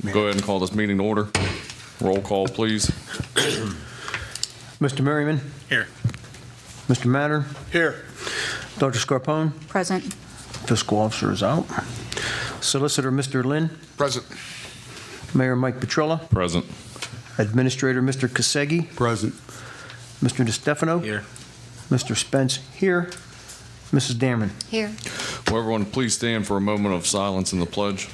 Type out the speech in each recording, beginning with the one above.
Go ahead and call this meeting to order. Roll call, please. Mr. Merriman? Here. Mr. Matter? Here. Dr. Scarpone? Present. Fiscal officer is out. Solicitor Mr. Lynn? Present. Mayor Mike Petrella? Present. Administrator Mr. Kasegi? Present. Mr. DeStefano? Here. Mr. Spence here. Mrs. Damron? Here. Will everyone please stand for a moment of silence in the pledge?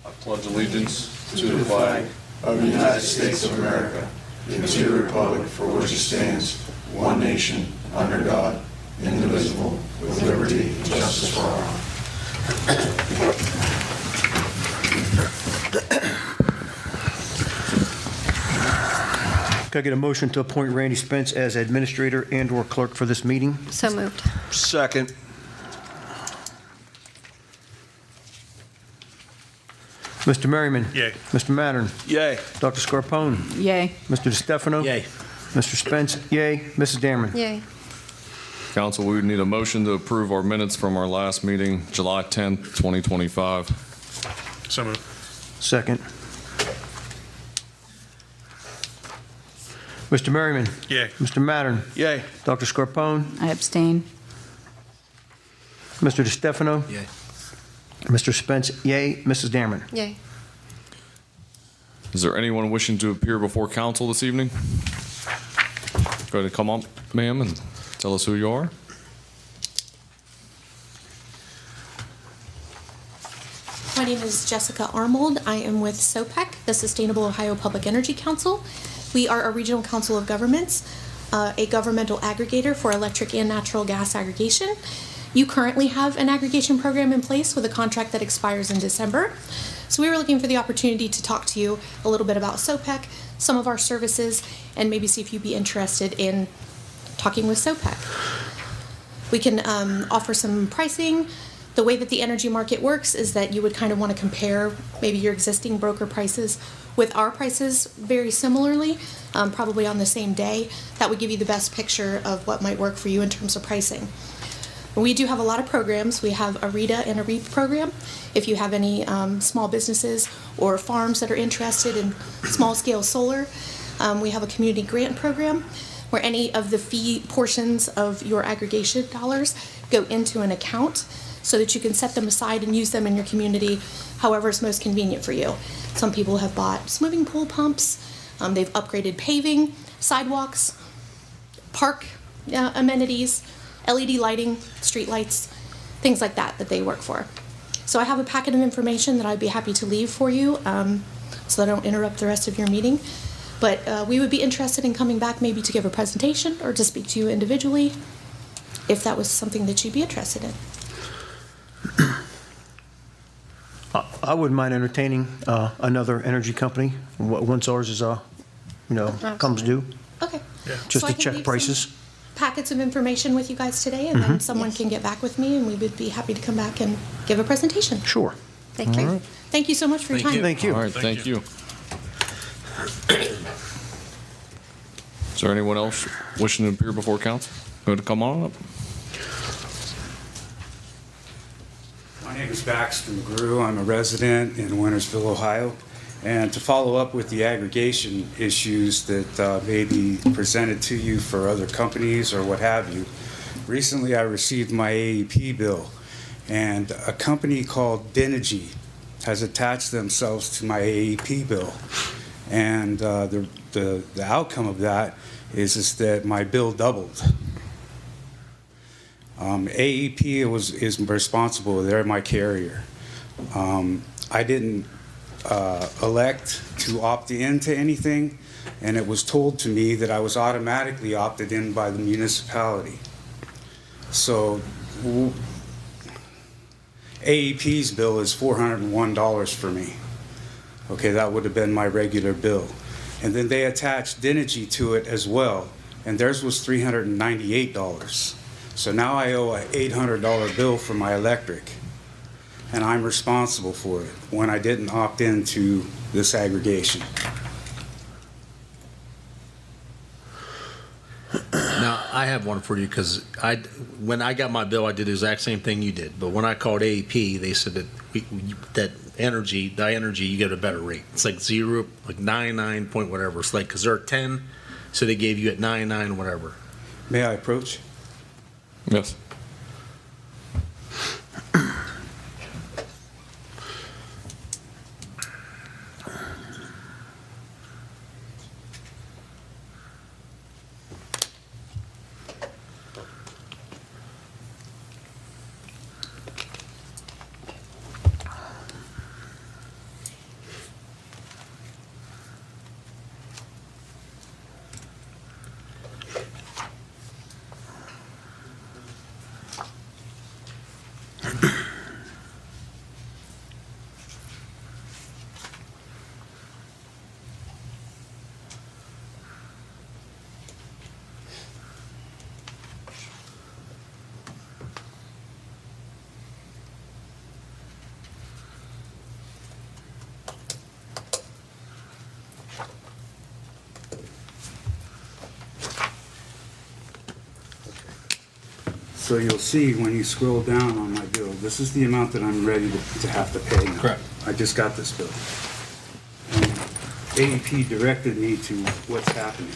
I pledge allegiance to the flag of the United States of America and to the republic for which it stands, one nation, under God, indivisible, with liberty and justice for all. Can I get a motion to appoint Randy Spence as administrator and/or clerk for this meeting? So moved. Second. Mr. Merriman? Yay. Mr. Mattern? Yay. Dr. Scarpone? Yay. Mr. DeStefano? Yay. Mr. Spence? Yay. Mrs. Damron? Yay. Council, we would need a motion to approve our minutes from our last meeting, July 10th, 2025. So moved. Second. Mr. Merriman? Yay. Mr. Mattern? Yay. Dr. Scarpone? I abstain. Mr. DeStefano? Yay. Mr. Spence? Yay. Mrs. Damron? Yay. Is there anyone wishing to appear before council this evening? Go ahead and come up, ma'am, and tell us who you are. My name is Jessica Armold. I am with SOPEC, the Sustainable Ohio Public Energy Council. We are a regional council of governments, a governmental aggregator for electric and natural gas aggregation. You currently have an aggregation program in place with a contract that expires in December. So we were looking for the opportunity to talk to you a little bit about SOPEC, some of our services, and maybe see if you'd be interested in talking with SOPEC. We can offer some pricing. The way that the energy market works is that you would kind of want to compare maybe your existing broker prices with our prices very similarly, probably on the same day. That would give you the best picture of what might work for you in terms of pricing. We do have a lot of programs. We have a RETA and a REAP program. If you have any small businesses or farms that are interested in small-scale solar, we have a community grant program where any of the fee portions of your aggregation dollars go into an account so that you can set them aside and use them in your community however is most convenient for you. Some people have bought swimming pool pumps. They've upgraded paving, sidewalks, park amenities, LED lighting, street lights, things like that they work for. So I have a packet of information that I'd be happy to leave for you so that I don't interrupt the rest of your meeting. But we would be interested in coming back maybe to give a presentation or to speak to you individually if that was something that you'd be interested in. I wouldn't mind entertaining another energy company once ours is, comes due, Okay. just So I to can check leave prices. some packets of information with you guys today, and then someone can get back with me, and we would be happy to come back and give a presentation. Sure. Thank you. Thank you so much for your time. Thank you. All right, thank you. Is there anyone else wishing to appear before council? Go ahead and come on up. My name is Baxter McGrew. I'm a resident in Wintersville, Ohio. And to follow up with the aggregation issues that may be presented to you for other companies or what have you, recently I received my AEP bill, and a company called Dinergy has attached themselves to my AEP bill. And the outcome of that is that my bill doubled. AEP is responsible. They're my carrier. I didn't elect to opt into anything, and it was told to me that I was automatically opted in by the municipality. So AEP's bill is $401 for me. Okay, that would have been my regular bill. And then they attached Dinergy to it as well, and theirs was $398. So now I owe an $800 bill for my electric, and I'm responsible for it when I didn't opt into this aggregation. I have one for you because when I got my bill, I did the exact same thing you did. But when I called AEP, they said that that energy, you get a better rate. It's like 99 point whatever. It's like, because they're at 10, so they gave you at 99 whatever. May I approach? Yes. So you'll see when you scroll down on my bill, this is the amount that I'm ready to have to pay now. Correct. I just got this bill. And AEP directed me to what's happening.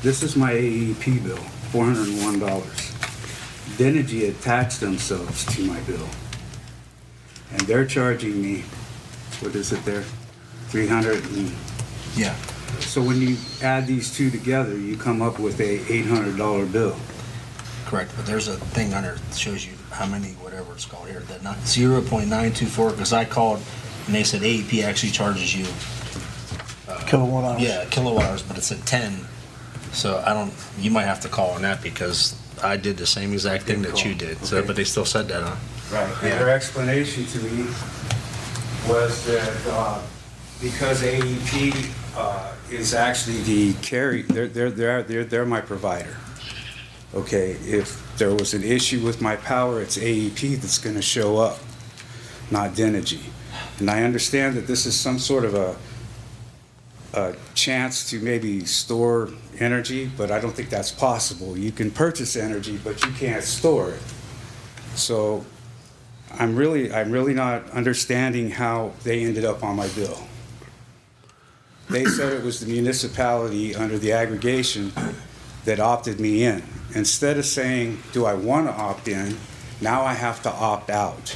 This is my AEP bill, $401. Denergy attached themselves to my bill. And they're charging me, what is it there? 300 and... Yeah. So when you add these two together, you come up with a $800 bill. Correct, but there's a thing under that shows you how many, whatever it's called here, that 0.924, because I called and they said AEP actually charges you. Kilowatt hours. Yeah, kilowatt hours, but it's at 10. So you might have to call on that because I did the same exact thing that you did. So, Okay. but they still said that, huh? Right. And their explanation to me was that because AEP is actually the carry, they're my provider. Okay, if there was an issue with my power, it's AEP that's going to show up, not Denergy. And I understand that this is some sort of a chance to maybe store energy, but I don't think that's possible. You can purchase energy, but you can't store it. So I'm really not understanding how they ended up on my bill. They said it was the municipality under the aggregation that opted me in. Instead of saying, do I want to opt in, now I have to opt out.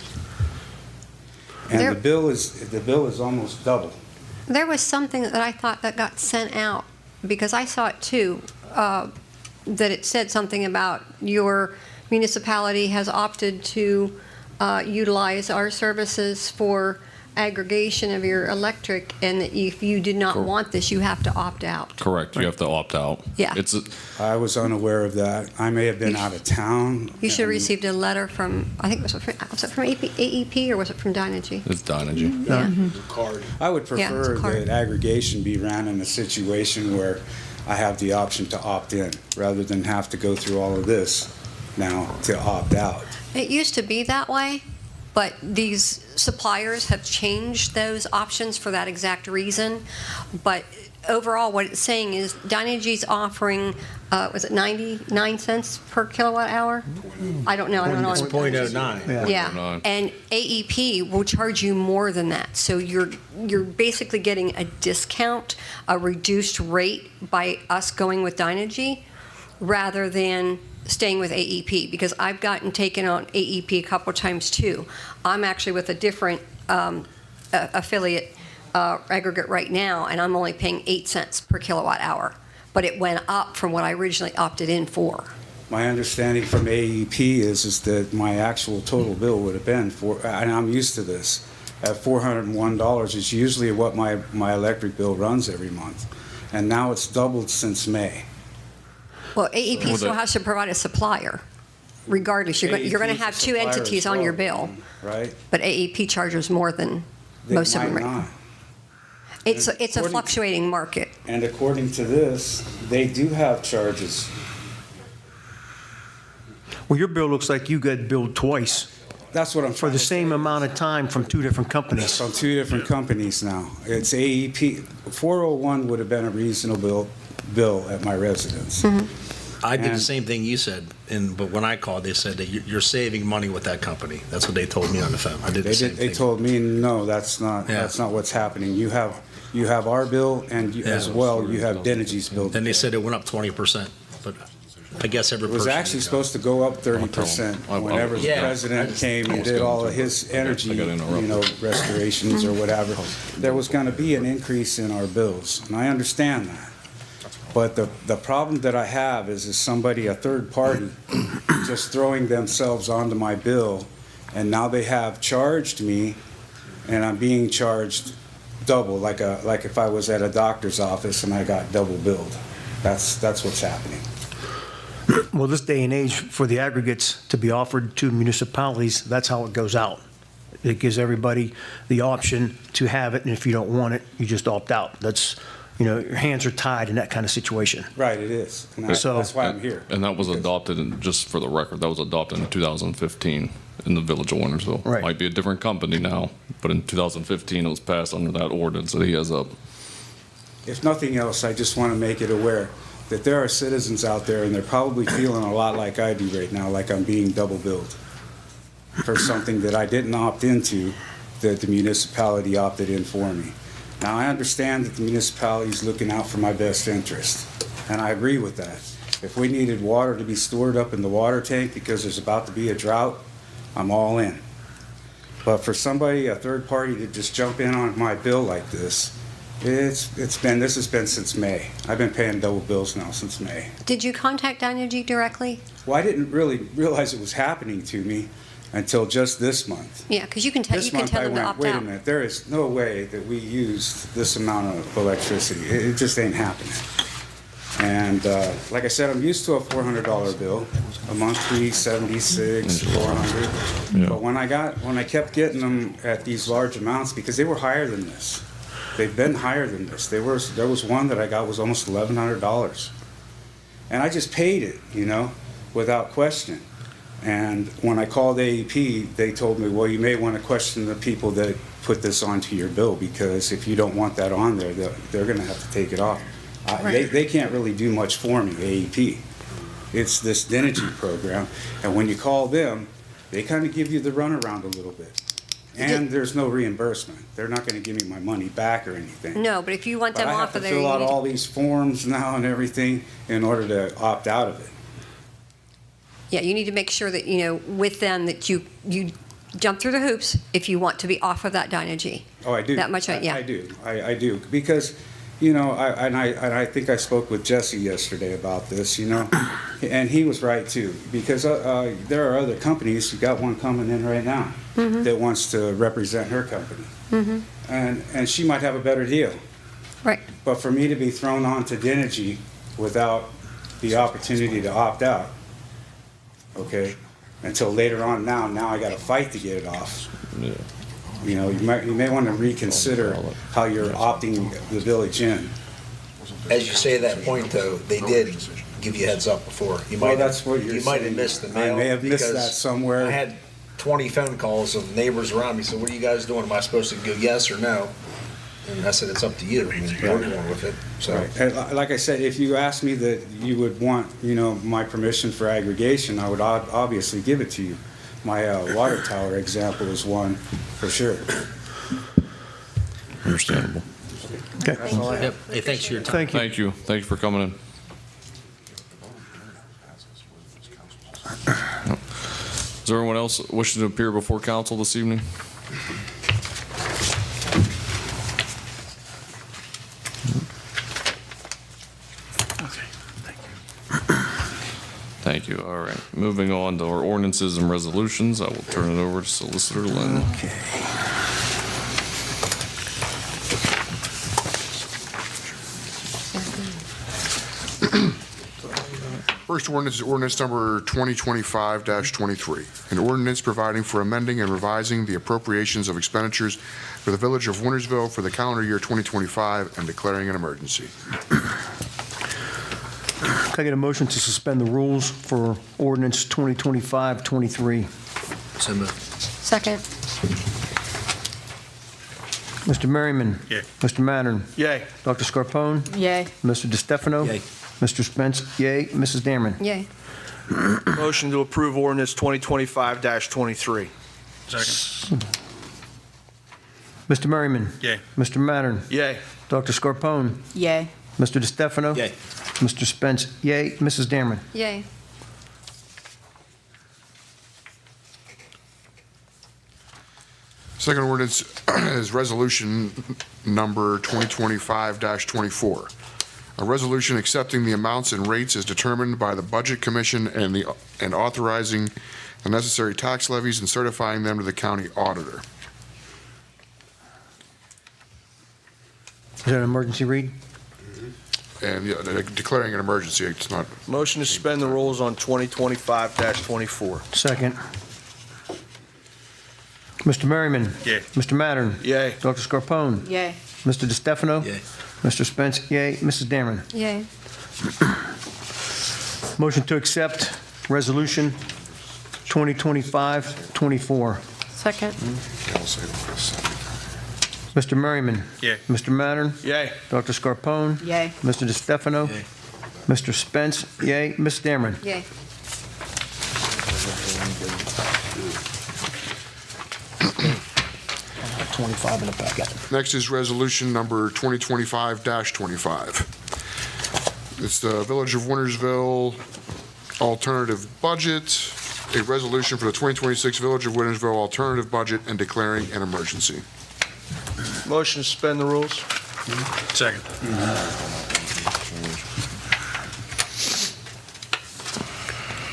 And the bill is almost double. There was something that I thought that got sent out, because I saw it too, that it said something about your municipality has opted to utilize our services for aggregation of your electric, and that if you did not want this, you have to opt out. Correct. You have to opt out. Yeah. I was unaware of that. I may have been out of town. You should have and- received a letter from, I think was it from AEP or was it from Dynegy? It's Dynegy. Yeah. I would Yeah, it's a prefer card. that aggregation be ran in a situation where I have the option to opt in, rather than have to go through all of this now to opt out. It used to be that way, but these suppliers have changed those options for that exact reason. But overall, what it's saying is Dynegy's offering, was it 99 cents per kilowatt hour? I don't know. It's .09. Yeah, 0.09. and AEP will charge you more than that. So you're basically getting a discount, a reduced rate by us going with Dynegy rather than staying with AEP, because I've gotten taken on AEP a couple times too. I'm actually with a different affiliate aggregate right now, and I'm only paying 8 cents per kilowatt hour. But it went up from what I originally opted in for. My understanding from AEP is that my actual total bill would have been and I'm used to this, at $401 is usually what my electric bill runs every month. And now it's doubled since May. Well, AEP Well, still the- has to provide a supplier. Regardless, you're going to AEP is have a two supplier entities as on your well, bill, right? but AEP charges more than They most of them. might right now. not. It's a According- fluctuating market. And according to this, they do have charges. Well, your bill looks like you got billed twice That's what I'm for trying the to same say. amount of time from two different companies. From two different companies now. It's AEP. 401 would have been a reasonable bill at my residence. I did the And- same thing you said, but when I called, they said that you're saving money with that company. That's what they told me on the phone. I did the same thing. They told me, no, that's not what's happening. You have our bill, and as well, you have Dynegy's bill. Then they said it went up 20%, but I guess every It was person. actually supposed to go up 30% whenever the Yeah. president came and did all of his energy, restorations or whatever. There was going to be an increase in our bills, and I understand that. But the problem that I have is somebody, a third party, just throwing themselves onto my bill, and now they have charged me, and I'm being charged double, like if I was at a doctor's office and I got double billed. That's what's happening. Well, this day and age, for the aggregates to be offered to municipalities, that's how it goes out. It gives everybody the option to have it, and if you don't want it, you just opt out. That's, your hands are tied in that kind of situation. Right, it is. And that's why I'm here. And that was adopted, just for the record, that was adopted in 2015 in the village of Wintersville. Right. Might be a different company now, but in 2015, it was passed under that ordinance that he has up. If nothing else, I just want to make it aware that there are citizens out there, and they're probably feeling a lot like I do right now, like I'm being double billed for something that I didn't opt into, that the municipality opted in for me. Now, I understand that the municipality is looking out for my best interest, and I agree with that. If we needed water to be stored up in the water tank because there's about to be a drought, I'm all in. But for somebody, a third party, to just jump in on my bill like this, this has been since May. I've been paying double bills now since May. Did you contact Dynegy directly? Well, I didn't really realize it was happening to me until just this month. Yeah, because you can tell This month I them to went, opt wait a out. minute, there is no way that we used this amount of electricity. It just ain't happening. And like I said, I'm used to a $400 bill, a monthly $76, $400. But when I kept getting them at these large amounts, because they were higher than this. They've been higher than this. There was one that I got was almost $1,100. And I just paid it, without question. And when I called AEP, they told me, well, you may want to question the people that put this onto your bill, because if you don't want that on there, they're going to have to take it off. They can't really do much for me, AEP. It's this Dynegy program, and when you call them, they kind of give you the runaround a little bit. And there's no reimbursement. They're not going to give me my money back or anything. No, but if you want But them I have off to of there, fill you out need to- all these forms now and everything in order to opt out of it. Yeah, you need to make sure that, with them, that you jump through the hoops if you want to be off of that Dynegy. Oh, I do. That much, yeah. I do. I do. Because, I think I spoke with Jesse yesterday about this, and he was right too. Because there are other companies, you got one coming in right now that wants to represent her company. And she might have a better deal. Right. But for me to be thrown onto Dynegy without the opportunity to opt out, okay, until later on now I got to fight to get it off. Yeah. You may want to reconsider how you're opting the village in. As you say that point, though, they did give you a heads up before. You Well, might that's what you're You might have saying. missed the I mail. may have missed because that somewhere. I had 20 phone calls of neighbors around me. So what are you guys doing? Am I supposed to go yes or no? And I said, it's up to you. I mean, you're going with it. So Right. And like I said, if you asked me that you would want, my permission for aggregation, I would obviously give it to you. My water tower example is one for sure. Understandable. Okay. That's all I have. Yep. Hey, thanks for your time. Thank you. Thank you. Thank you for coming in. Yep. Is there anyone else wishing to appear before council this evening? Thank you. All right. Moving on to our ordinances and resolutions, I will turn it over to Solicitor Lynn. First ordinance is ordinance number 2025-23, an ordinance providing for amending and revising the appropriations of expenditures for the village of Wintersville for the calendar year 2025 and declaring an emergency. Can I get a motion to suspend the rules for ordinance 2025-23? So moved. Second. Mr. Merriman? Yay. Mr. Mattern? Yay. Dr. Scarpone? Yay. Mr. DeStefano? Yay. Mr. Spence, yay. Mrs. Dameron. Yay. Motion to approve ordinance 2025-23. Second. Mr. Merriman. Yay. Mr. Mattern. Yay. Dr. Scarpone. Yay. Mr. DeStefano. Yay. Mr. Spence, yay. Mrs. Dameron. Yay. Second ordinance is resolution number 2025-24. A resolution accepting the amounts and rates as determined by the Budget Commission and authorizing the necessary tax levies and certifying them to the county auditor. Is that an emergency read? And yeah, declaring an emergency, it's not, Motion to suspend the rules on 2025-24. Second. Mr. Merriman. Yay. Mr. Mattern. Yay. Dr. Scarpone. Yay. Mr. DeStefano. Yay. Mr. Spence, yay. Mrs. Dameron. Yay. Motion to accept Resolution 2025-24. Second. I'll say this. Mr. Merriman. Yay. Mr. Mattern. Yay. Dr. Scarpone. Yay. Mr. DeStefano. Yay. Mr. Spence, yay. Ms. Dameron. Yay. Next is resolution number 2025-25. It's the Village of Wintersville alternative budget, a resolution for the 2026 Village of Wintersville alternative budget and declaring an emergency. Motion to suspend the rules. Second.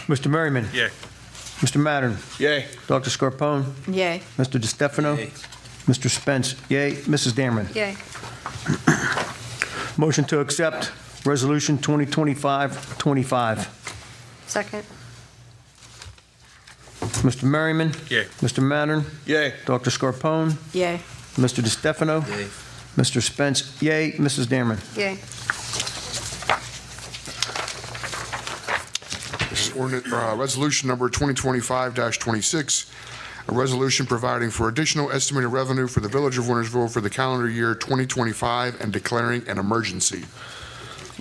Mr. Merriman. Yay. Mr. Mattern. Yay. Dr. Scarpone. Yay. Mr. DeStefano. Yay. Mr. Spence, yay. Mrs. Dameron. Yay. Motion to accept Resolution 2025-25. Second. Mr. Merriman. Yay. Mr. Mattern. Yay. Dr. Scarpone. Yay. Mr. DeStefano. Yay. Mr. Spence, yay. Mrs. Dameron. Yay. This is resolution number 2025-26, a resolution providing for additional estimated revenue for the Village of Wintersville for the calendar year 2025 and declaring an emergency.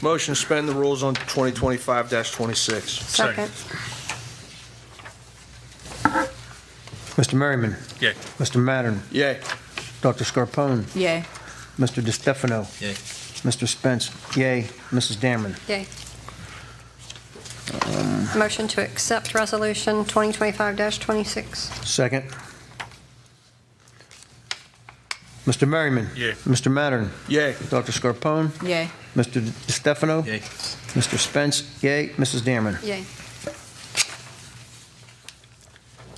Motion to suspend the rules on 2025-26. Second. Mr. Merriman. Yay. Mr. Mattern. Yay. Dr. Scarpone. Yay. Mr. DeStefano. Yay. Mr. Spence, yay. Mrs. Dameron. Yay. Motion to accept Resolution 2025-26. Second. Mr. Merriman. Yay. Mr. Mattern. Yay. Dr. Scarpone. Yay. Mr. DeStefano. Yay. Mr. Spence, yay. Mrs. Dameron. Yay.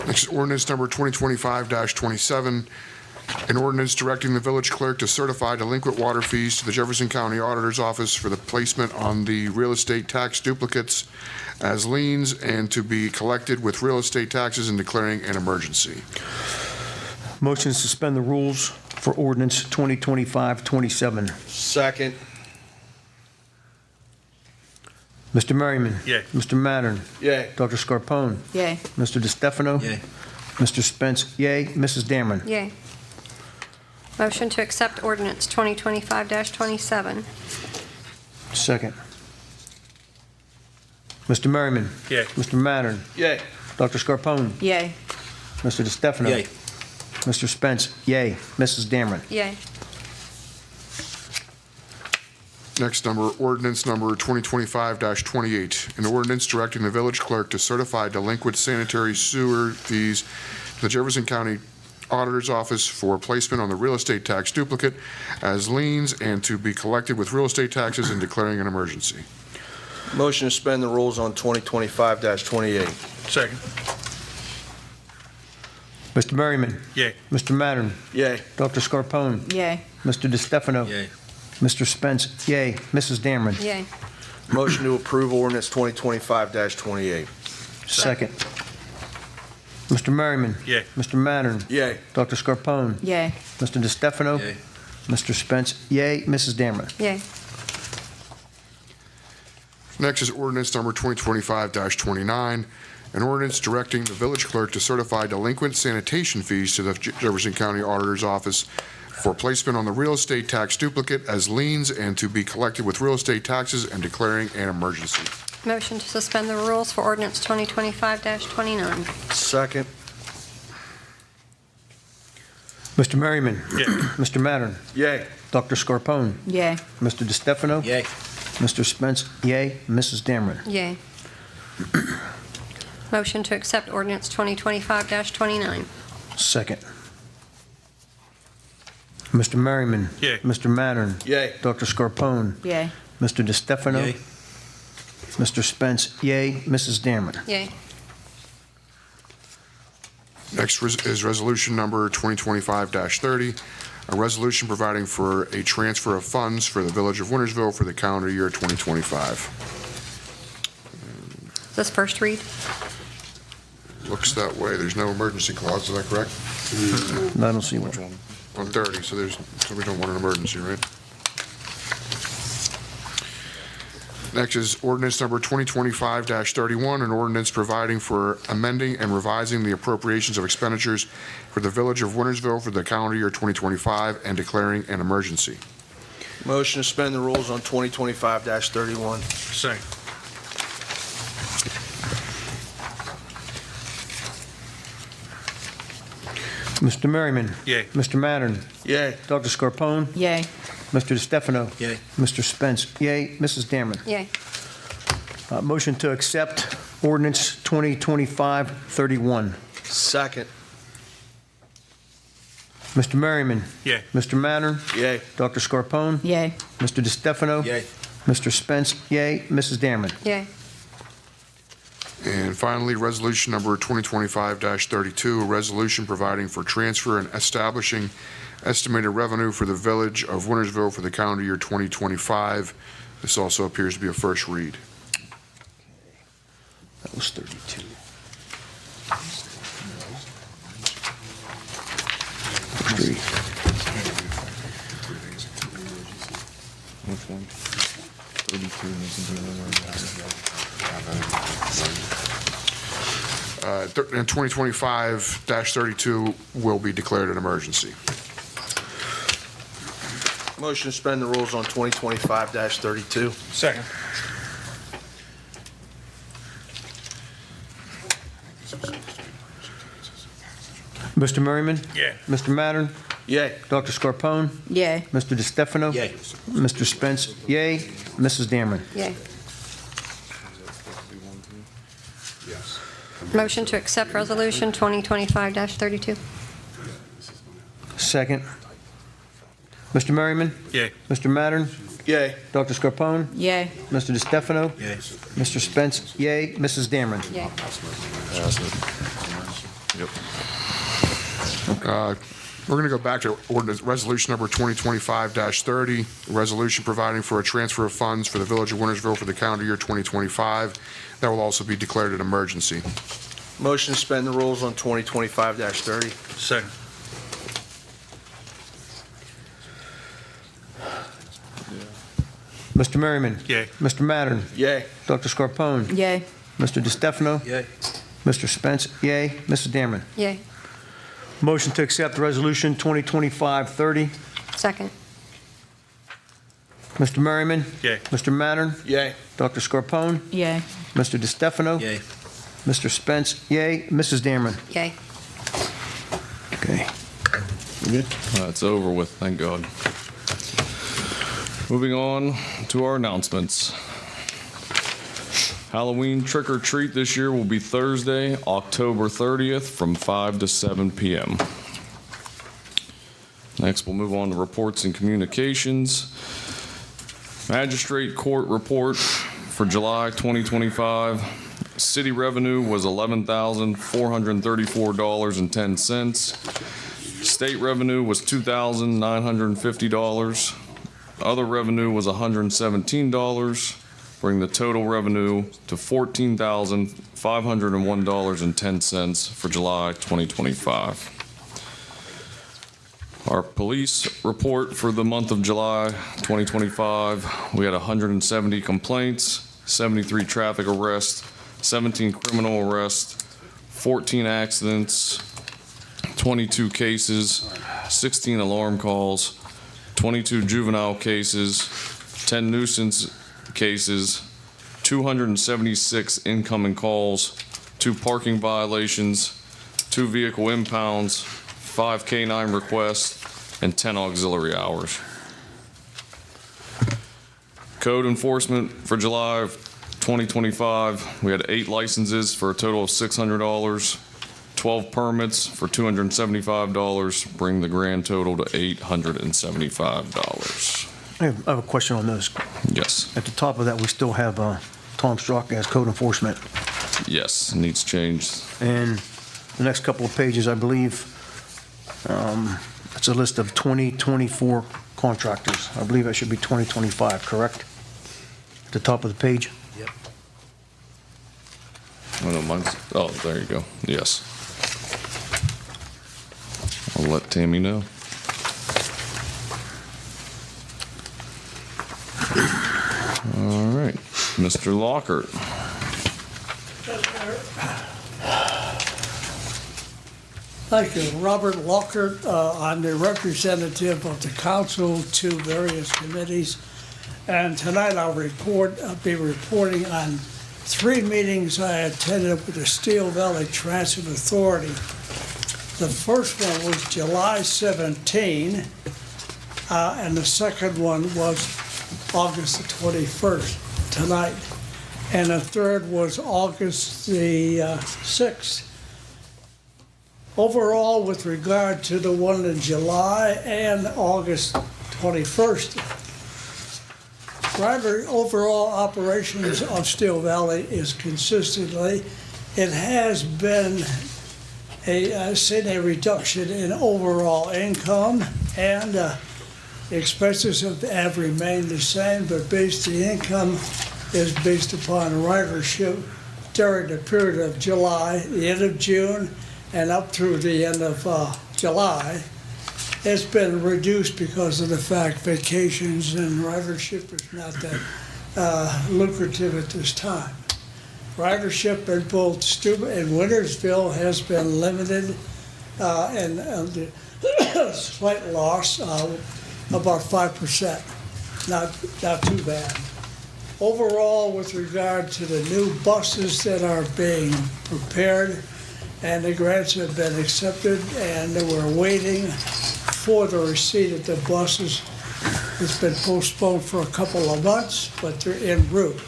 Next is ordinance number 2025-27, an ordinance directing the village clerk to certify delinquent water fees to the Jefferson County Auditor's Office for the placement on the real estate tax duplicates as liens and to be collected with real estate taxes and declaring an emergency. Motion to suspend the rules for ordinance 2025-27. Second. Mr. Merriman. Yay. Mr. Mattern. Yay. Dr. Scarpone. Yay. Mr. DeStefano. Yay. Mr. Spence, yay. Mrs. Dameron. Yay. Motion to accept Ordinance 2025-27. Second. Mr. Merriman. Yay. Mr. Mattern. Yay. Dr. Scarpone. Yay. Mr. DeStefano. Yay. Mr. Spence, yay. Mrs. Dameron. Yay. Next ordinance number 2025-28, an ordinance directing the village clerk to certify delinquent sanitary sewer fees to the Jefferson County Auditor's Office for placement on the real estate tax duplicate as liens and to be collected with real estate taxes and declaring an emergency. Motion to suspend the rules on 2025-28. Second. Mr. Merriman. Yay. Mr. Mattern. Yay. Dr. Scarpone. Yay. Mr. DeStefano. Yay. Mr. Spence, yay. Mrs. Dameron. Yay. Motion to approve ordinance 2025-28. Second. Mr. Merriman. Yay. Mr. Mattern. Yay. Dr. Scarpone. Yay. Mr. DeStefano. Yay. Mr. Spence, yay. Mrs. Dameron. Yay. Next is ordinance number 2025-29, an ordinance directing the village clerk to certify delinquent sanitation fees to the Jefferson County Auditor's Office for placement on the real estate tax duplicate as liens and to be collected with real estate taxes and declaring an emergency. Motion to suspend the rules for ordinance 2025-29. Second. Mr. Merriman. Yay. Mr. Mattern. Yay. Dr. Scarpone. Yay. Mr. DeStefano. Yay. Mr. Spence, yay. Mrs. Dameron. Yay. Motion to accept ordinance 2025-29. Second. Mr. Merriman. Yay. Mr. Mattern. Yay. Dr. Scarpone. Yay. Mr. DeStefano. Yay. Mr. Spence, yay. Mrs. Dameron. Yay. Next is resolution number 2025-30, a resolution providing for a transfer of funds for the Village of Wintersville for the calendar year 2025. Is this first read? Looks that way. There's no emergency clause, is that correct? I don't see which one. On 30, so we don't want an emergency, right? Next is ordinance number 2025-31, an ordinance providing for amending and revising the appropriations of expenditures for the Village of Wintersville for the calendar year 2025 and declaring an emergency. Motion to suspend the rules on 2025-31. Second. Mr. Merriman. Yay. Mr. Mattern. Yay. Dr. Scarpone. Yay. Mr. DeStefano. Yay. Mr. Spence, yay. Mrs. Dameron. Yay. Motion to accept ordinance 2025-31. Second. Mr. Merriman. Yay. Mr. Mattern. Yay. Dr. Scarpone. Yay. Mr. DeStefano. Yay. Mr. Spence, yay. Mrs. Dameron. Yay. And finally, resolution number 2025-32, a resolution providing for transfer and establishing estimated revenue for the Village of Wintersville for the calendar year 2025. This also appears to be a first read. That was 32. Three. Which one? 32. And 2025-32 will be declared an emergency. Motion to suspend the rules on 2025-32. Second. Mr. Merriman. Yeah. Mr. Mattern. Yay. Dr. Scarpone. Yay. Mr. DeStefano. Yay. Mr. Spence, yay. Mrs. Dameron. Yay. Motion to accept resolution 2025-32. Second. Mr. Merriman. Yay. Mr. Mattern. Yay. Dr. Scarpone. Yay. Mr. DeStefano. Yay. Mr. Spence, yay. Mrs. Dameron. Yay. We're going to go back to ordinance, resolution number 2025-30, a resolution providing for a transfer of funds for the Village of Wintersville for the calendar year 2025. That will also be declared an emergency. Motion to suspend the rules on 2025-30. Second. Mr. Merriman. Yay. Mr. Mattern. Yay. Dr. Scarpone. Yay. Mr. DeStefano. Yay. Mr. Spence, yay. Mrs. Dameron. Yay. Motion to accept resolution 2025-30. Second. Mr. Merriman. Yay. Mr. Mattern. Yay. Dr. Scarpone. Yay. Mr. DeStefano. Yay. Mr. Spence, yay. Mrs. Dameron. Yay. Okay. That's over with, thank God. Moving on to our announcements. Halloween trick or treat this year will be Thursday, October 30th from 5 to 7 p.m. Next, we'll move on to reports and communications. Magistrate court report for July 2025. City revenue was $11,434.10. State revenue was $2,950. Other revenue was $117, bringing the total revenue to $14,501.10 for July 2025. Our police report for the month of July 2025, we had 170 complaints, 73 traffic arrests, 17 criminal arrests, 14 accidents, 22 cases, 16 alarm calls, 22 juvenile cases, 10 nuisance cases, 276 incoming calls, 2 parking violations, 2 vehicle impounds, 5 K-9 requests, and 10 auxiliary hours. Code enforcement for July of 2025, we had 8 licenses for a total of $600, 12 permits for $275, bring the grand total to $875. I have a question on those. Yes, At the top of that, we still have Tom Strzok as code enforcement. yes, needs changed. And the next couple of pages, I believe, it's a list of 2024 contractors. I believe that should be 2025, correct? At the top of the page? Oh, no, mine's, oh, there you go, yes. I'll let Tammy know. All right, Mr. Lockhart. Thank you. Robert Lockhart. I'm the representative of the council to various committees. And tonight I'll be reporting on 3 meetings I attended with the Steel Valley Transit Authority. The first one was July 17, and the second one was August the 21st, tonight. And the third was August the 6th. Overall, with regard to the one in July and August 21st, overall operations of Steel Valley is consistently, it has been seen a reduction in overall income, and expenses have remained the same, but the income is based upon ridership during the period of July, the end of June, and up through the end of July. It's been reduced because of the fact vacations and ridership is not that lucrative at this time. Ridership in both and Wintersville has been limited and the slight loss, about 5%, not too bad. Overall, with regard to the new buses that are being prepared, and the grants have been accepted, and we're waiting for the receipt of the buses. It's been postponed for a couple of months, but they're en route.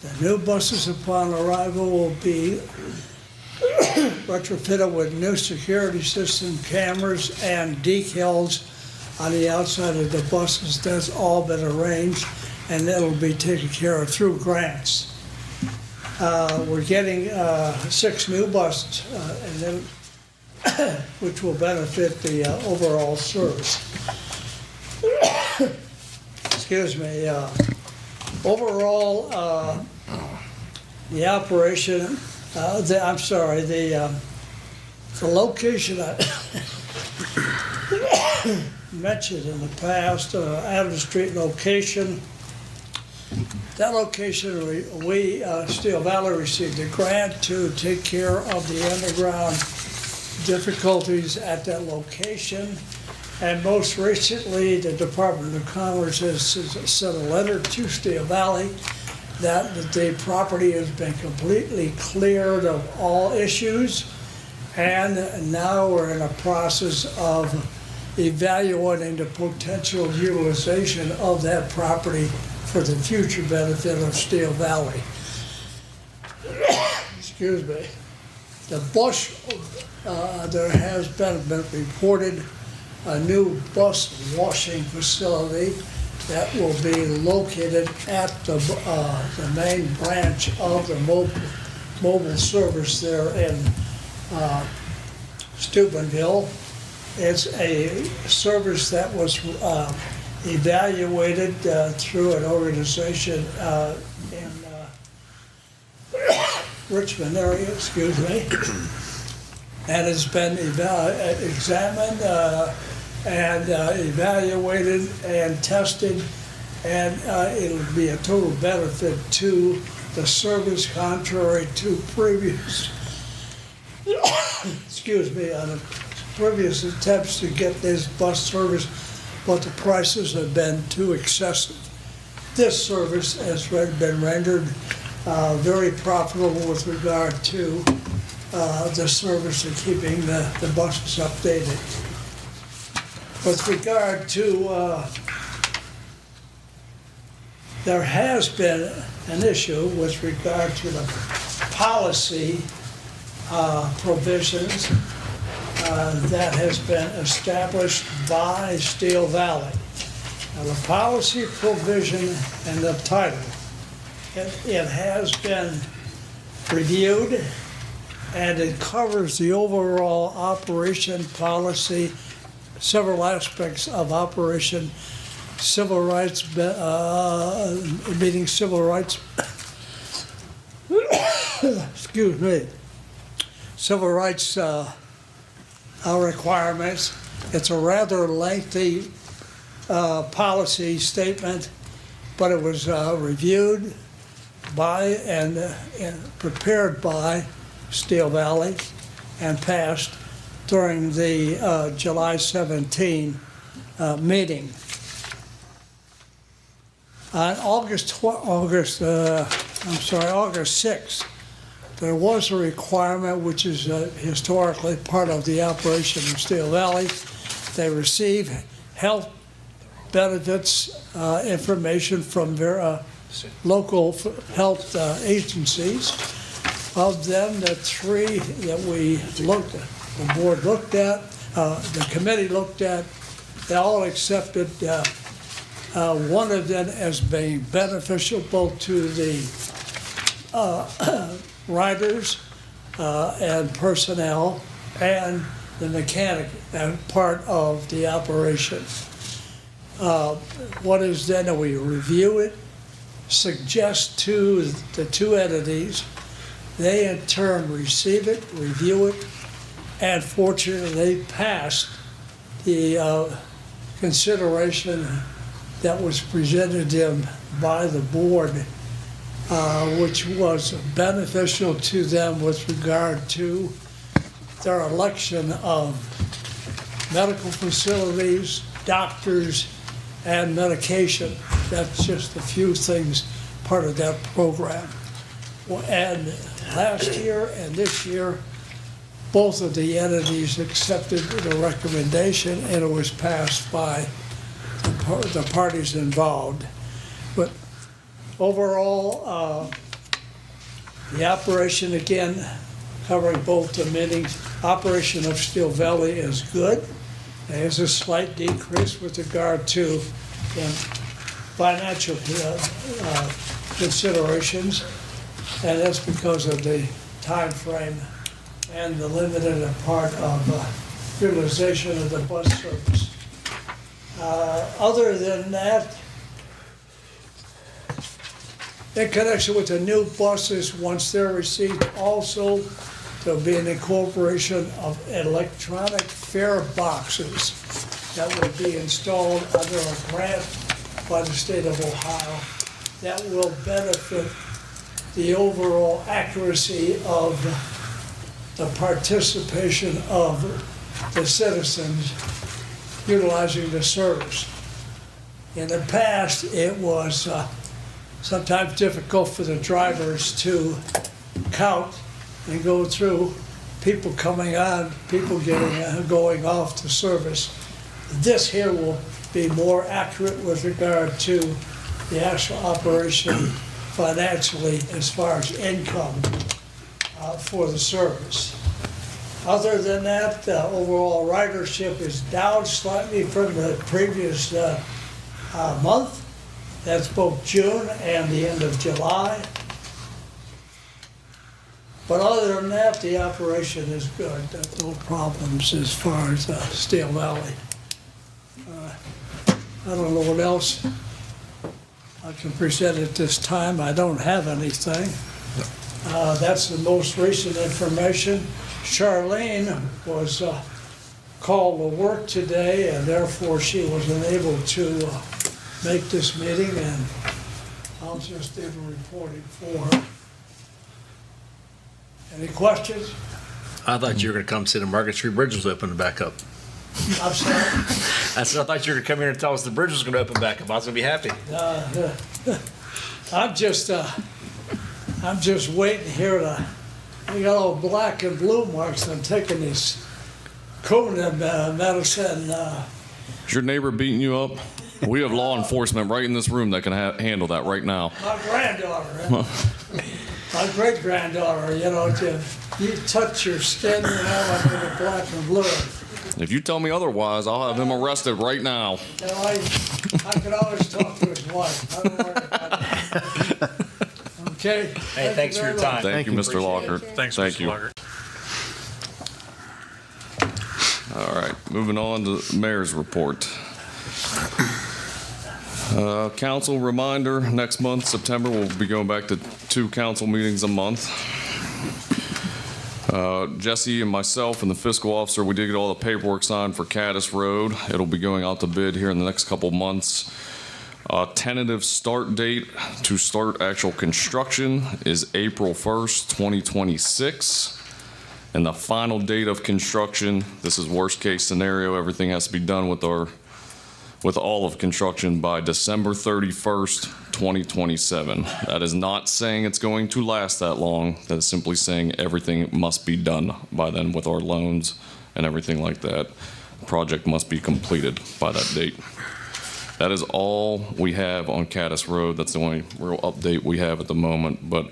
The new buses upon arrival will be retrofitted with new security system cameras and decals on the outside of the buses. That's all been arranged, and that'll be taken care of through grants. We're getting 6 new buses, and then which will benefit the overall service. Excuse me. Overall, the operation, the location I mentioned in the past, Adams Street location. That location, we Steel Valley received a grant to take care of the underground difficulties at that location. And most recently, the Department of Commerce has sent a letter to Steel Valley that the property has been completely cleared of all issues. And now we're in a process of evaluating the potential utilization of that property for the future benefit of Steel Valley. Excuse me. The bus, there has been reported a new bus washing facility that will be located at the main branch of the mobile service there in Steubenville. It's a service that was evaluated through an organization in Richmond area, excuse me, and it's been examined and evaluated and tested, and it'll be a total benefit to the service, contrary to previous excuse me, previous attempts to get this bus service, but the prices have been too excessive. This service has been rendered very profitable with regard to the service and keeping the buses updated. With regard to, there has been an issue with regard to the policy provisions that has been established by Steel Valley. Now, the policy provision and the title, it has been reviewed, and it covers the overall operation policy, several aspects of operation, civil rights, meeting civil rights, excuse me, civil rights requirements. It's a rather lengthy policy statement, but it was reviewed by and prepared by Steel Valley and passed during the July 17 meeting. On August 6th, there was a requirement which is historically part of the operation of Steel Valley. They receive health benefits information from their local health agencies. Of them, the three that we looked at, the board looked at, the committee looked at, they all accepted one of them as being beneficial both to the riders and personnel and the mechanic and part of the operation. What is then that we review it, suggest to the two entities, they in turn receive it, review it, and fortunately they passed the consideration that was presented to them by the board, which was beneficial to them with regard to their election of medical facilities, doctors, and medication. That's just a few things part of that program. And last year and this year, both of the entities accepted the recommendation, and it was passed by the parties involved. But overall, the operation, again, covering both the meetings, operation of Steel Valley is good. There's a slight decrease with regard to financial considerations, and that's because of the time frame and the limited part of utilization of the bus service. Other than that, in connection with the new buses, once they're received, also there'll be an incorporation of electronic fare boxes that will be installed under a grant by the state of Ohio that will benefit the overall accuracy of the participation of the citizens utilizing the service. In the past, it was sometimes difficult for the drivers to count and go through people coming on, people going off the service. This here will be more accurate with regard to the actual operation financially as far as income for the service. Other than that, overall ridership is down slightly from the previous month. That's both June and the end of July. But other than that, the operation is good. No problems as far as Steel Valley. I don't know what else I can present at this time. I don't have anything. That's the most recent information. Charlene was called to work today, and therefore she was unable to make this meeting, and I'll just do the reporting for her. Any questions? I thought you were going to come say the Market Street Bridge was opening back up. I'm sorry. I said, I thought you were going to come here and tell us the bridge was going to open back up. I was going to be happy. I'm just waiting here to, we got all black and blue marks. I'm taking these Coumadin medicine. Is your neighbor beating you up? We have law enforcement right in this room that can handle that right now. My granddaughter, my great granddaughter, you touch your skin, like with the black and blue. If you tell me otherwise, I'll have him arrested right now. I can always talk to his wife. I don't worry about that. Okay. Hey, thanks for your time. Thank you, Mr. Lockhart. Thanks, Thank Mr. you. Lockhart. All right, moving on to the mayor's report. Council reminder, next month, September, we'll be going back to 2 council meetings a month. Jesse and myself and the fiscal officer, we did get all the paperwork signed for Cadiz Road. It'll be going out to bid here in the next couple months. Tentative start date to start actual construction is April 1st, 2026. And the final date of construction, this is worst case scenario, everything has to be done with all of construction by December 31st, 2027. That is not saying it's going to last that long. That is simply saying everything must be done by then with our loans and everything like that. The project must be completed by that date. That is all we have on Cadiz Road. That's the only real update we have at the moment. But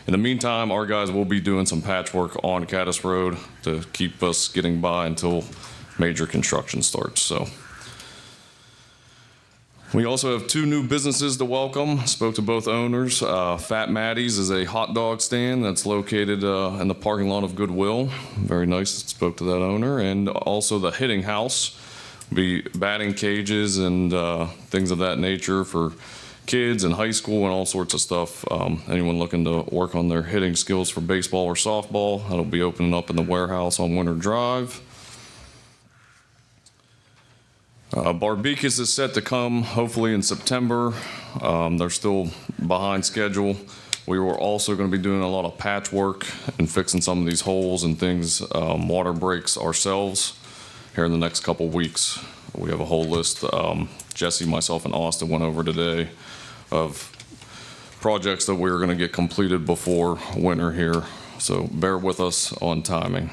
in the meantime, our guys will be doing some patchwork on Cadiz Road to keep us getting by until major construction starts. So we also have 2 new businesses to welcome. Spoke to both owners. Fat Maddie's is a hot dog stand that's located in the parking lot of Goodwill. Very nice. Spoke to that owner. And also the Hitting House. Be batting cages and things of that nature for kids in high school and all sorts of stuff. Anyone looking to work on their hitting skills for baseball or softball, that'll be opening up in the warehouse on Winter Drive. Barbecus is set to come hopefully in September. They're still behind schedule. We were also going to be doing a lot of patchwork and fixing some of these holes and things, water breaks ourselves here in the next couple weeks. We have a whole list. Jesse, myself, and Austin went over today of projects that we're going to get completed before winter here. So bear with us on timing.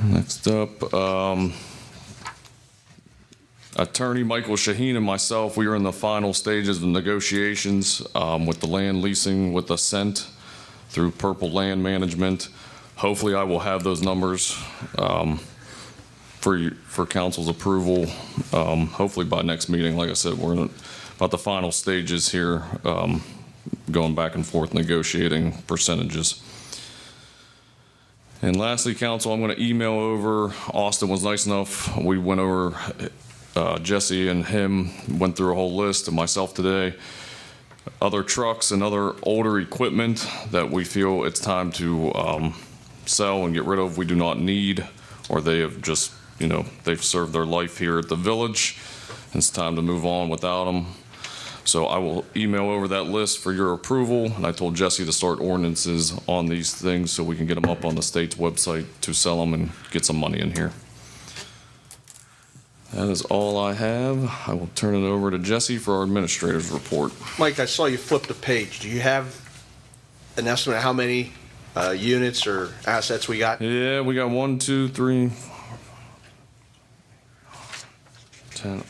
Next up, Attorney Michael Shaheen and myself, we are in the final stages of negotiations with the land leasing with Ascent through Purple Land Management. Hopefully I will have those numbers for council's approval, hopefully by next meeting. Like I said, we're in about the final stages here, going back and forth negotiating percentages. And lastly, council, I'm going to email over. Austin was nice enough. We went over, Jesse and him went through a whole list, and myself today, other trucks and other older equipment that we feel it's time to sell and get rid of, we do not need, or they have just, they've served their life here at the village. It's time to move on without them. So I will email over that list for your approval, and I told Jesse to start ordinances on these things so we can get them up on the state's website to sell them and get some money in here. That is all I have. I will turn it over to Jesse for our administrator's report. Mike, I saw you flip the page. Do you have an estimate of how many units or assets we got? Yeah, we got 1, 2, 3, 10.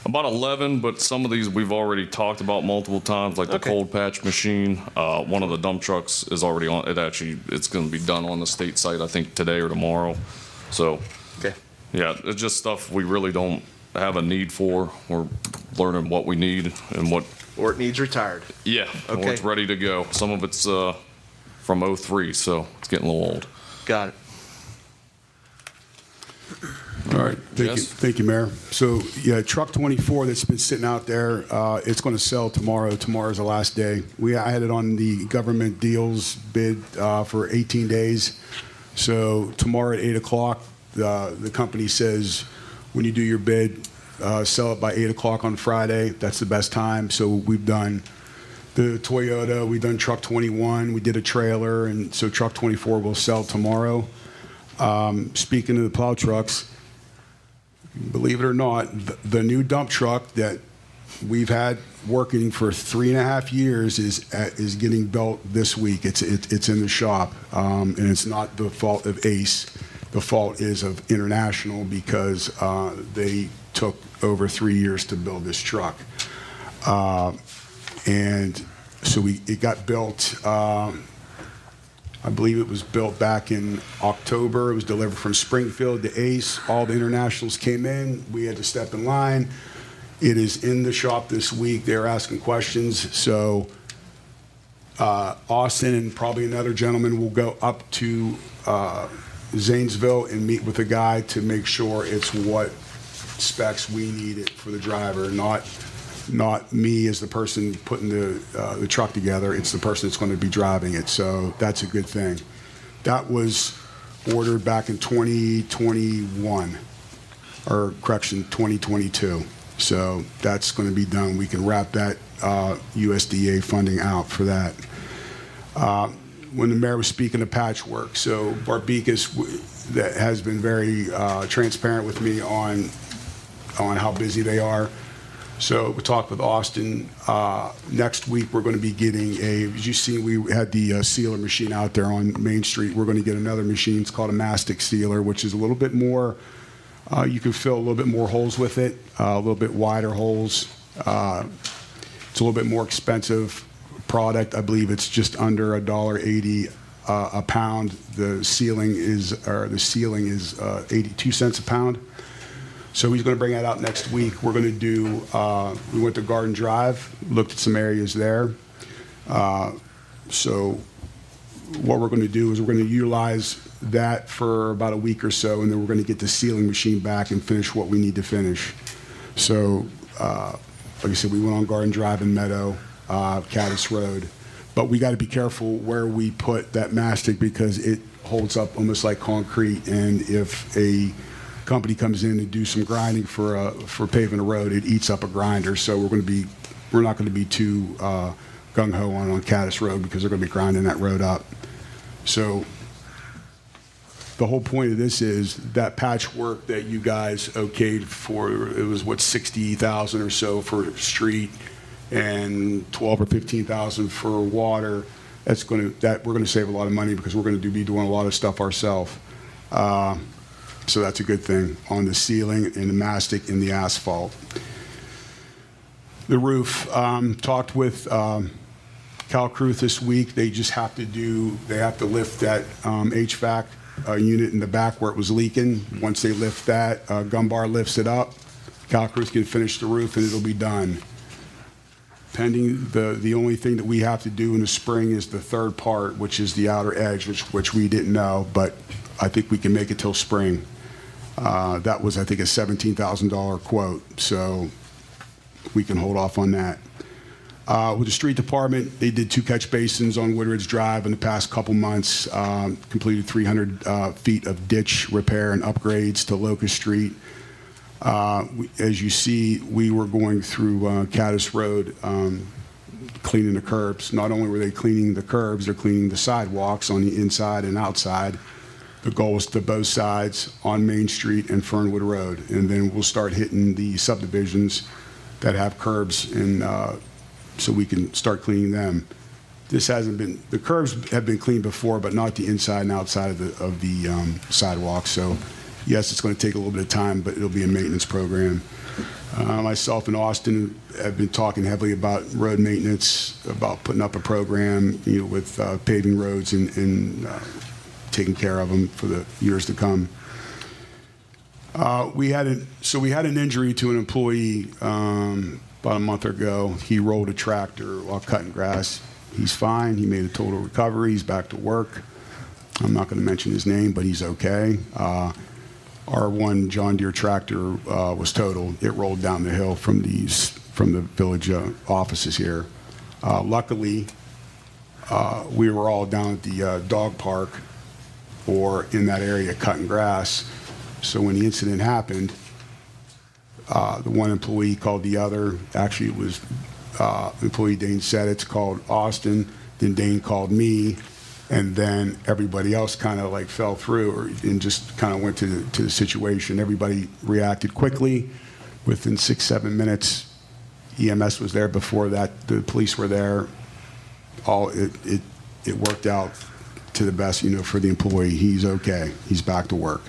About 11, but some of these we've already talked about multiple times, like the cold patch machine. One of the dump trucks is already on. It's going to be done on the state site, I think, today or tomorrow. So, yeah, it's just stuff we really don't have a need for. We're learning what we need and what. Or it needs retired. Yeah, or it's ready to go. Some of it's from 03, so it's getting a little old. Got it. All right, thank you, Mayor. So, yeah, truck 24 that's been sitting out there, it's going to sell tomorrow. Tomorrow's the last day. I had it on the government deals bid for 18 days. So tomorrow at 8 o'clock, the company says when you do your bid, sell it by 8 o'clock on Friday. That's the best time. So we've done The Toyota, we done truck 21, we did a trailer, and so truck 24 will sell tomorrow. Speaking of the plow trucks, believe it or not, the new dump truck that we've had working for 3.5 years is getting built this week. It's in the shop, and it's not the fault of Ace. The fault is of International because they took over 3 years to build this truck. And so it got built, I believe it was built back in October. It was delivered from Springfield to Ace. All the internationals came in. We had to step in line. It is in the shop this week. They're asking questions. So Austin and probably another gentleman will go up to Zanesville and meet with the guy to make sure it's what specs we need it for the driver, not me as the person putting the truck together. It's the person that's going to be driving it. So that's a good thing. That was ordered back in 2021, or correction, 2022. So that's going to be done. We can wrap that USDA funding out for that. When the mayor was speaking of patchwork, so Barbicus that has been very transparent with me on how busy they are. So we talked with Austin. Next week we're going to be getting as you see, we had the sealer machine out there on Main Street. We're going to get another machine. It's called a mastic sealer, which is a little bit more, you can fill a little bit more holes with it, a little bit wider holes. It's a little bit more expensive product. I believe it's just under $1.80 a pound. The ceiling is 82 cents a pound. So he's going to bring that out next week. We're going to do, we went to Garden Drive, looked at some areas there. So what we're going to do is we're going to utilize that for about a week or so, and then we're going to get the sealing machine back and finish what we need to finish. So, like I said, we went on Garden Drive and Meadow, Cadiz Road. But we got to be careful where we put that mastic because it holds up almost like concrete, and if a company comes in and do some grinding for paving a road, it eats up a grinder. So we're not going to be too gung ho on Cadiz Road because they're going to be grinding that road up. So the whole point of this is that patchwork that you guys okayed for, it was what, 60,000 or so for street and 12 or 15,000 for water. We're going to save a lot of money because we're going to be doing a lot of stuff ourselves. So that's a good thing on the ceiling and the mastic and the asphalt. The roof, talked with Cal Cruth this week. They just have to lift that HVAC unit in the back where it was leaking. Once they lift that, Gumbar lifts it up. Cal Cruth can finish the roof and it'll be done. Pending, the only thing that we have to do in the spring is the third part, which is the outer edge, which we didn't know, but I think we can make it till spring. That was, I think, a $17,000 quote, so we can hold off on that. With the street department, they did 2 catch basins on Woodridge Drive in the past couple months, completed 300 feet of ditch repair and upgrades to Locust Street. As you see, we were going through Cadiz Road, cleaning the curbs. Not only were they cleaning the curbs, they're cleaning the sidewalks on the inside and outside. The goal is to both sides on Main Street and Fernwood Road. And then we'll start hitting the subdivisions that have curbs, and so we can start cleaning them. The curbs have been cleaned before, but not the inside and outside of the sidewalks. So yes, it's going to take a little bit of time, but it'll be a maintenance program. Myself and Austin have been talking heavily about road maintenance, about putting up a program, with paving roads and taking care of them for the years to come. We had an injury to an employee about a month ago. He rolled a tractor while cutting grass. He's fine. He made a total recovery. He's back to work. I'm not going to mention his name, but he's okay. Our one John Deere tractor was totaled. It rolled down the hill from the village offices here. Luckily, we were all down at the dog park or in that area cutting grass. So when the incident happened, the one employee called the other. Actually, it was employee Dane Seditz called Austin, then Dane called me, and then everybody else kind of like fell through and just kind of went to the situation. Everybody reacted quickly. Within 6-7 minutes, EMS was there. Before that, the police were there. It worked out to the best, for the employee. He's okay. He's back to work.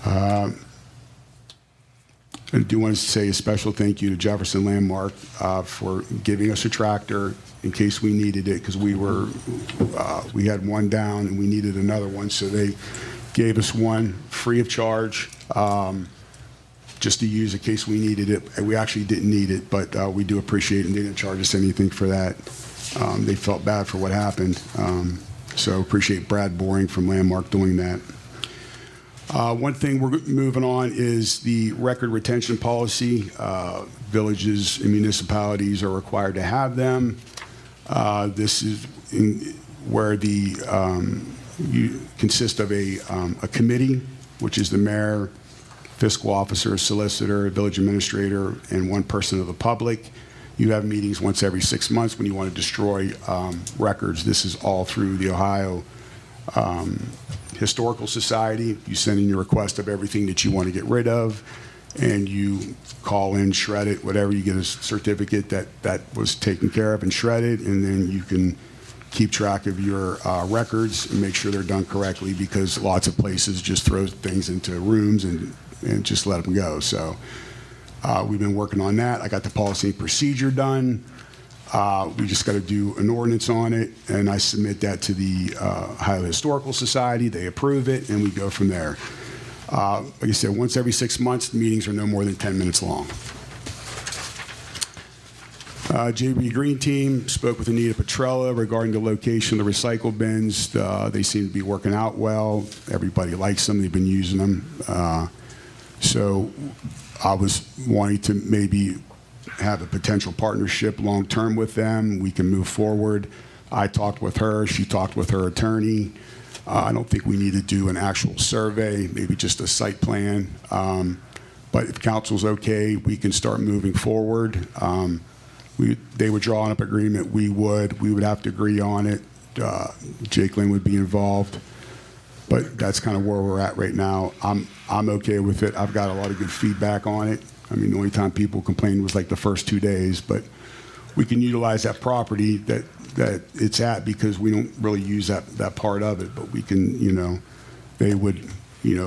I do want to say a special thank you to Jefferson Landmark for giving us a tractor in case we needed it, because we had one down and we needed another one, so they gave us one free of charge just to use in case we needed it. We actually didn't need it, but we do appreciate it, and they didn't charge us anything for that. They felt bad for what happened, so appreciate Brad Boring from Landmark doing that. One thing we're moving on is the record retention policy. Villages and municipalities are required to have them. This is where you consist of a committee, which is the mayor, fiscal officer, solicitor, village administrator, and one person of the public. You have meetings once every 6 months when you want to destroy records. This is all through the Ohio Historical Society. You send in your request of everything that you want to get rid of, and you call in, shred it, whatever. You get a certificate that was taken care of and shredded, and then you can keep track of your records and make sure they're done correctly, because lots of places just throw things into rooms and just let them go. So we've been working on that. I got the policy and procedure done. We just got to do an ordinance on it, and I submit that to the Ohio Historical Society. They approve it, and we go from there. Like I said, once every 6 months, the meetings are no more than 10 minutes long. JB Green Team spoke with Anita Petrella regarding the location of the recycle bins. They seem to be working out well. Everybody likes them. They've been using them. So I was wanting to maybe have a potential partnership long-term with them. We can move forward. I talked with her. She talked with her attorney. I don't think we need to do an actual survey, maybe just a site plan. But if council's okay, we can start moving forward. They would draw up an agreement. We would have to agree on it. Jake Lynn would be involved. But that's kind of where we're at right now. I'm okay with it. I've got a lot of good feedback on it. I mean, the only time people complained was like the first 2 days, but we can utilize that property that it's at, because we don't really use that part of it, but we can, they would,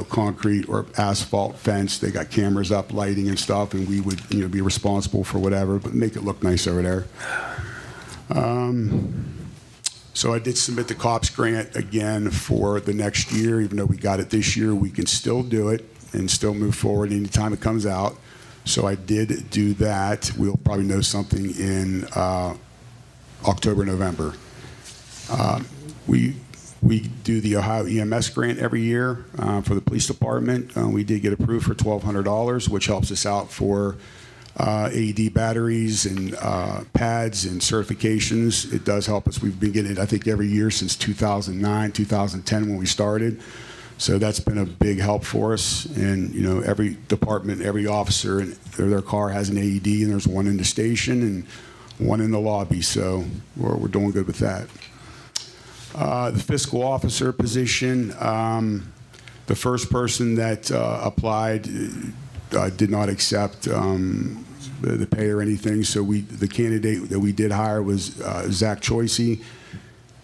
concrete or asphalt fence. They got cameras up, lighting and stuff, and we would, be responsible for whatever, but make it look nice over there. So I did submit the COPS grant again for the next year. Even though we got it this year, we can still do it and still move forward anytime it comes out. So I did do that. We'll probably know something in October, November. We do the Ohio EMS grant every year for the police department. We did get approved for $1,200, which helps us out for AED batteries and pads and certifications. It does help us. We've been getting it, I think, every year since 2009, 2010 when we started. So that's been a big help for us. And, every department, every officer and their car has an AED, and there's one in the station and one in the lobby. So we're doing good with that. The fiscal officer position, the first person that applied did not accept the pay or anything. So the candidate that we did hire was Zach Choicey.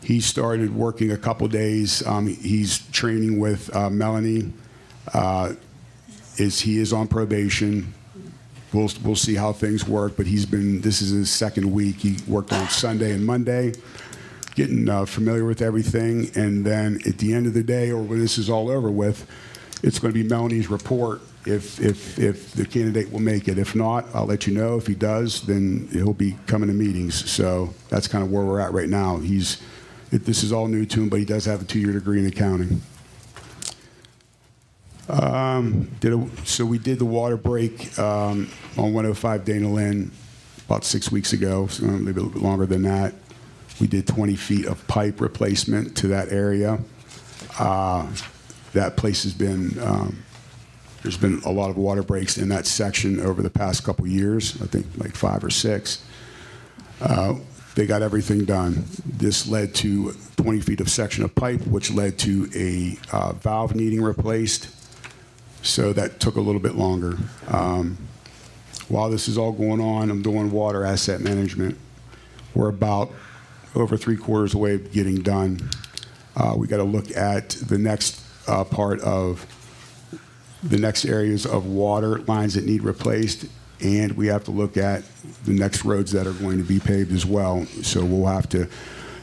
He started working a couple days. He's training with Melanie. He is on probation. We'll see how things work, but this is his second week. He worked on Sunday and Monday, getting familiar with everything. And then at the end of the day, or when this is all over with, it's going to be Melanie's report if the candidate will make it. If not, I'll let you know. If he does, then he'll be coming to meetings. So that's kind of where we're at right now. This is all new to him, but he does have a 2-year degree in accounting. So we did the water break on 105 Dana Lynn about 6 weeks ago, so maybe a little bit longer than that. We did 20 feet of pipe replacement to that area. That place has been, there's been a lot of water breaks in that section over the past couple years, I think like 5 or 6. They got everything done. This led to 20 feet of section of pipe, which led to a valve needing replaced. So that took a little bit longer. While this is all going on, I'm doing water asset management. We're about over 3/4 away of getting done. We got to look at the next part of the next areas of water lines that need replaced, and we have to look at the next roads that are going to be paved as well. So we'll have to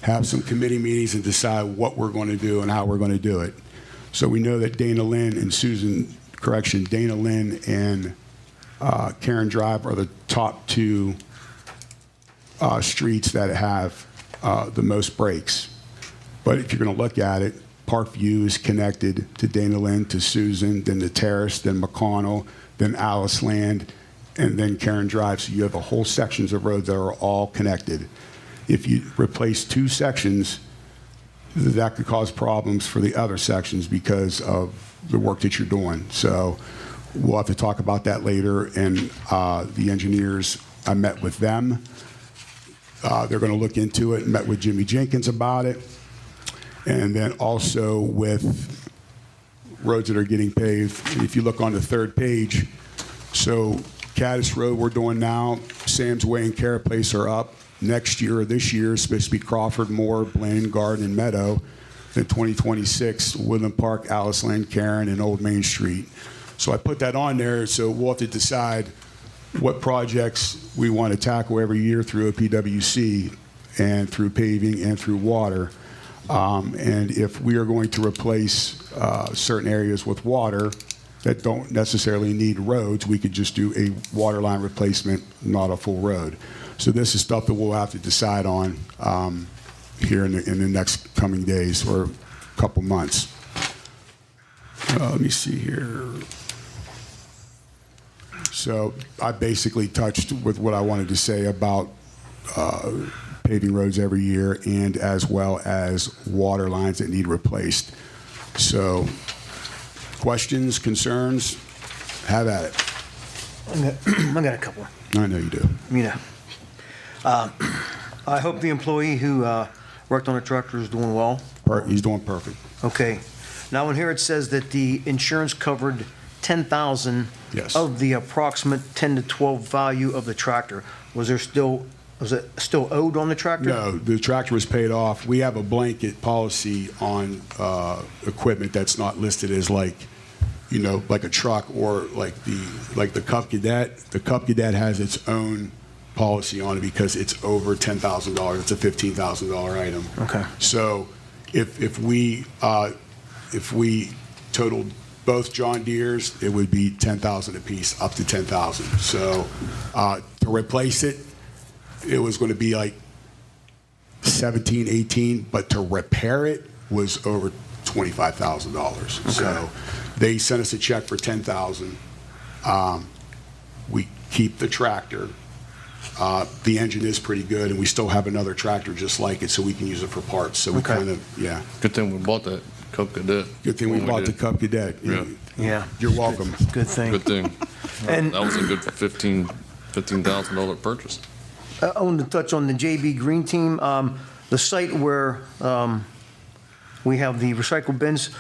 have some committee meetings and decide what we're going to do and how we're going to do it. So we know that Dana Lynn and Karen Drive are the top two streets that have the most breaks. But if you're going to look at it, Parkview is connected to Dana Lynn, to Susan, then the Terrace, then McConnell, then Alice Land, and then Karen Drive. So you have a whole sections of roads that are all connected. If you replace two sections, that could cause problems for the other sections because of the work that you're doing. So we'll have to talk about that later. And the engineers, I met with them. They're going to look into it, and met with Jimmy Jenkins about it. And then also with roads that are getting paved. If you look on the third page, so Cadiz Road we're doing now, Sam's Way and Carrot Place are up. Next year or this year is supposed to be Crawford, Moore, Blaine, Garden, and Meadow. Then 2026, Woodland Park, Alice Land, Karen, and Old Main Street. So I put that on there, so we'll have to decide what projects we want to tackle every year through a PWC and through paving and through water. And if we are going to replace certain areas with water that don't necessarily need roads, we could just do a water line replacement, not a full road. So this is stuff that we'll have to decide on here in the next coming days or a couple months. Let me see here. So I basically touched with what I wanted to say about paving roads every year, and as well as water lines that need replaced. So questions, concerns, have at it. I got a couple. I know you do. You know, I hope the employee who worked on the tractor is doing well. He's doing perfect. Okay. Now in here it says that the insurance covered 10,000 Yes. of the approximate 10 to 12 value of the tractor. Was it still owed on the tractor? No, the tractor was paid off. We have a blanket policy on equipment that's not listed as like a truck or like the Cub Cadet. The Cub Cadet has its own policy on it because it's over $10,000. It's a $15,000 item. Okay. So if we totaled both John Deere's, it would be $10,000 a piece, up to $10,000. So to replace it, it was going to be like 17, 18, but to repair it was over $25,000. Okay. So they sent us a check for $10,000. We keep the tractor. The engine is pretty good, and we still have another tractor just like it, so we can use it for parts. So we kind of, yeah. Good thing we bought that Cub Cadet. Good thing we bought the Cub Cadet. Yeah. You're welcome. Good thing. Good thing. And That was a good $15,000 purchase. I wanted to touch on the JB Green Team, the site where we have the recycle bins.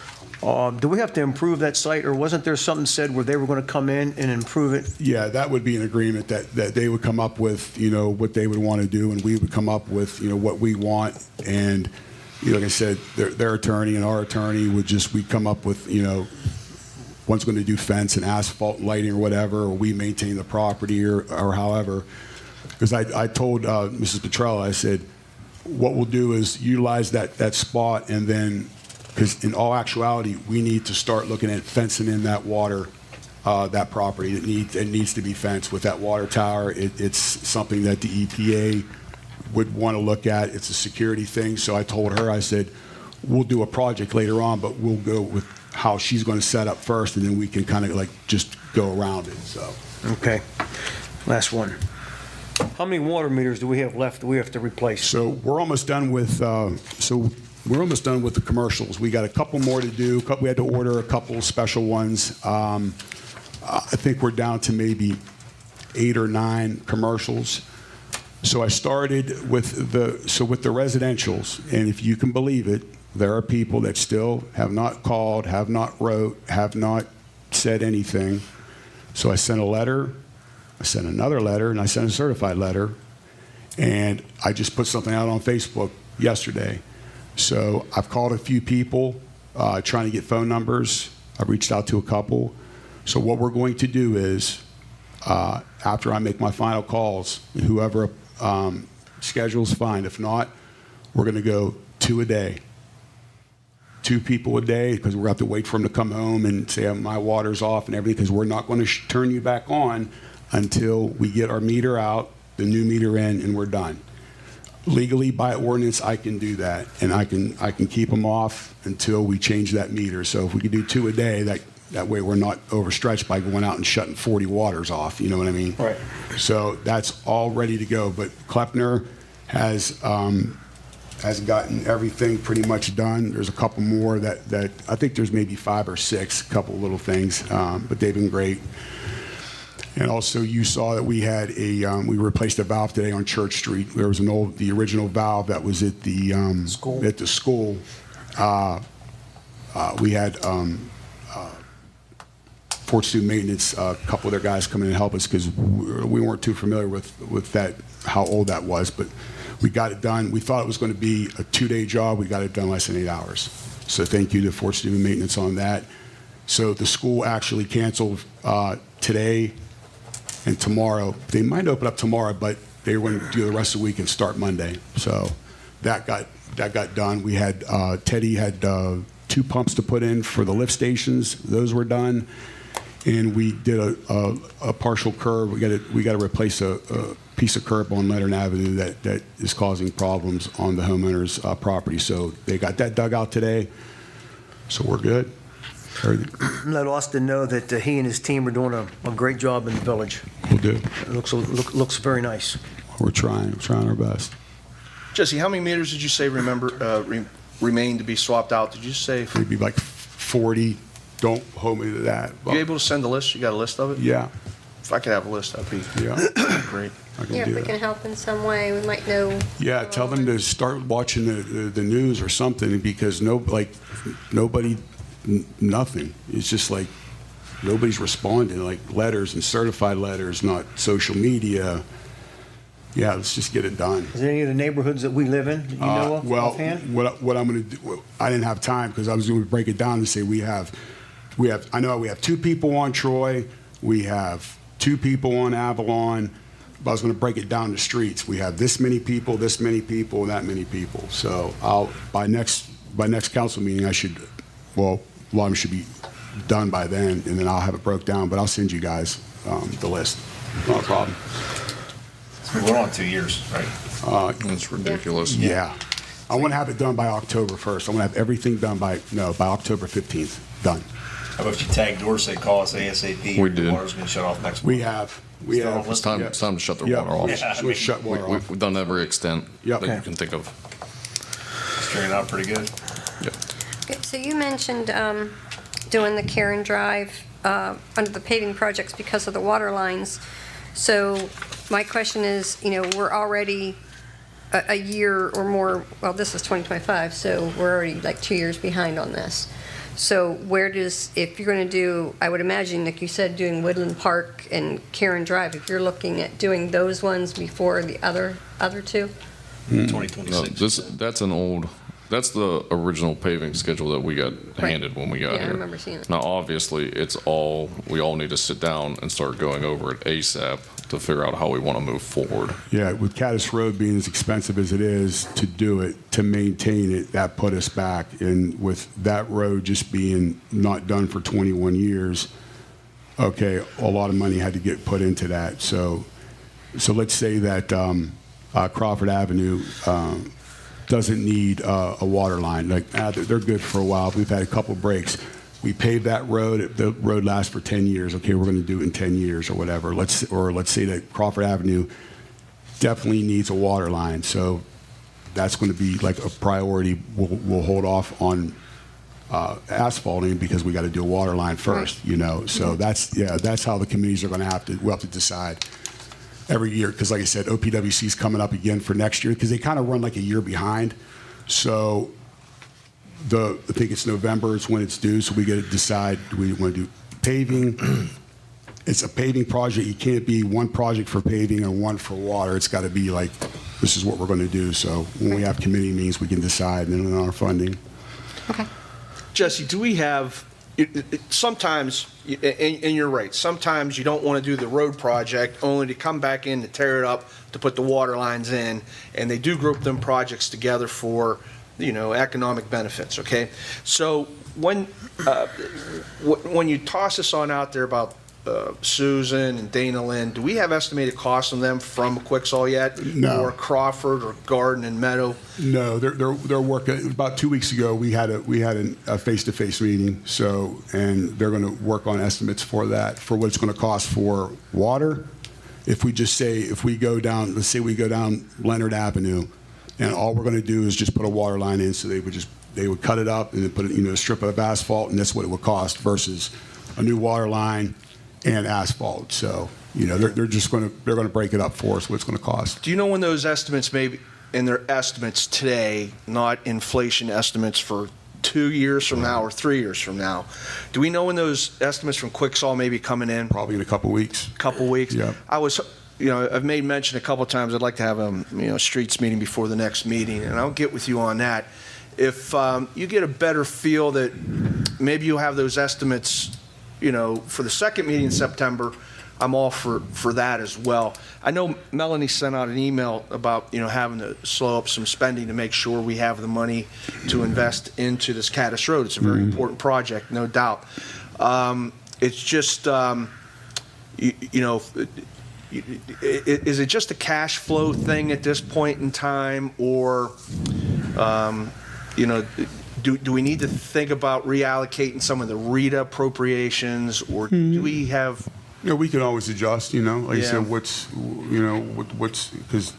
Do we have to improve that site, or wasn't there something said where they were going to come in and improve it? Yeah, that would be an agreement that they would come up with, what they would want to do, and we would come up with, what we want. And, like I said, their attorney and our attorney we'd come up with, one's going to do fence and asphalt and lighting or whatever, or we maintain the property or however. Because I told Mrs. Petrella, I said, what we'll do is utilize that spot, and then, because in all actuality, we need to start looking at fencing in that water, that property. It needs to be fenced with that water tower. It's something that the EPA would want to look at. It's a security thing. So I told her, I said, we'll do a project later on, but we'll go with how she's going to set up first, and then we can kind of like just go around it. So. Okay. Last one. How many water meters do we have left that we have to replace? So we're almost done with. We're almost done with the commercials. We got a couple more to do. We had to order a couple special ones. I think we're down to maybe 8 or 9 commercials. So I started with the residentials, and if you can believe it, there are people that still have not called, have not wrote, have not said anything. So I sent a letter, I sent another letter, and I sent a certified letter, and I just put something out on Facebook yesterday. So I've called a few people, trying to get phone numbers. I've reached out to a couple. So what we're going to do is, after I make my final calls, whoever schedule's fine. If not, we're going to go 2 a day. 2 people a day, because we're going to have to wait for them to come home and say my water's off and everything, because we're not going to turn you back on until we get our meter out, the new meter in, and we're done. Legally, by ordinance, I can do that, and I can keep them off until we change that meter. So if we could do 2 a day, that way we're not overstretched by going out and shutting 40 waters off, you know what I mean? Right. So that's all ready to go, but Kleppner has gotten everything pretty much done. There's a couple more that I think there's maybe 5 or 6, a couple little things, but they've been great. And also, you saw that we had we replaced a valve today on Church Street. There was the original valve that was at the school. At the school. We had Fort Sioux Maintenance, a couple of their guys come in and help us because we weren't too familiar with that, how old that was, but we got it done. We thought it was going to be a 2-day job. We got it done less than 8 hours. So thank you to Fort Sioux Maintenance on that. So the school actually canceled today and tomorrow. They might open up tomorrow, but they were going to do the rest of the week and start Monday. So that got done. We had Teddy had 2 pumps to put in for the lift stations. Those were done. And we did a partial curb. We got to replace a piece of curb on Leonard Avenue that is causing problems on the homeowner's property. So they got that dug out today. So we're good. Let Austin know that he and his team are doing a great job in the village. We'll do. It looks very nice. We're trying our best. Jesse, how many meters did you say remain to be swapped out? Did you say? Maybe like 40. Don't hold me to that. You able to send a list? You got a list of it? Yeah. If I could have a list, that'd be great. I can Yeah, do if we that. can help in some way, we might know. Yeah, tell them to start watching the news or something, because nobody, nothing. It's just like nobody's responding, like letters and certified letters, not social media. Yeah, let's just get it done. Is there any of the neighborhoods that we live in that you know of Well, offhand? what I'm going to do, I didn't have time because I was going to break it down and say I know we have 2 people on Troy, we have 2 people on Avalon, but I was going to break it down to streets. We have this many people, that many people. So by next council meeting, I should be done by then, and then I'll have it broke down, but I'll send you guys the list. Not a problem. We're on 2 years, right? It's ridiculous. Yeah. I want to have it done by October 1st. I want to have everything done by October 15th. Done. How about if you tag Dorsey, call us ASAP? We did. The water's going to shut off next month. We have. It's time to shut their water off. Yeah. We'll shut water off. We've done every extent Yep. that you can think of. It's turning out pretty good. Yep. Okay, so you mentioned doing the Karen Drive under the paving projects because of the water lines. So my question is, we're already a year or more, well, this is 2025, so we're already like 2 years behind on this. So if you're going to do, I would imagine, like you said, doing Woodland Park and Karen Drive, if you're looking at doing those ones before the other 2? 2026. No, that's the original paving schedule that we got handed when we got Yeah, I here. remember seeing it. Now, obviously, we all need to sit down and start going over it ASAP to figure out how we want to move forward. Yeah, with Cadiz Road being as expensive as it is to do it, to maintain it, that put us back. And with that road just being not done for 21 years, okay, a lot of money had to get put into that. So let's say that Crawford Avenue doesn't need a water line. They're good for a while. We've had a couple breaks. We paved that road. The road lasts for 10 years. Okay, we're going to do it in 10 years or whatever. Let's say that Crawford Avenue definitely needs a water line. So that's going to be like a priority. We'll hold off on asphalting because we got to do a water line first. So that's how the committees are going to we'll have to decide. every year, because like I said, OPWC is coming up again for next year, because they kind of run like a year behind. So I think it's November is when it's due, so we got to decide, do we want to do paving? It's a paving project. You can't be one project for paving and one for water. It's got to be like, this is what we're going to do. So when we have committee meetings, we can decide and then on our funding. Okay. Jesse, do we have, sometimes, and you're right, sometimes you don't want to do the road project only to come back in to tear it up, to put the water lines in, and they do group them projects together for, economic benefits, okay? So when you toss this on out there about Susan and Dana Lynn, do we have estimated costs on them from Quixall yet? No. Or Crawford or Garden and Meadow? No, they're working. About 2 weeks ago, we had a face-to-face meeting. So, and they're going to work on estimates for that, for what it's going to cost for water. If we just say, if we go down, let's say we go down Leonard Avenue, and all we're going to do is just put a water line in, so they would cut it up and then put a strip of asphalt, and that's what it would cost versus a new water line and asphalt. So, they're going to break it up for us, what it's going to cost. Do you know when those estimates maybe in their estimates today, not inflation estimates for 2 years from now or 3 years from now, do we know when those estimates from Quixall may be coming in? Probably in a couple weeks. Couple weeks? Yeah. I've made mention a couple of times I'd like to have a streets meeting before the next meeting, and I'll get with you on that. If you get a better feel that maybe you'll have those estimates for the second meeting in September, I'm all for that as well. I know Melanie sent out an email about, having to slow up some spending to make sure we have the money to invest into this Cadiz Road. It's a very important project, no doubt. It's just, is it just a cash flow thing at this point in time, or, do we need to think about reallocating some of the RETA appropriations, or do we have? We can always adjust. Like I Yeah. said, what's because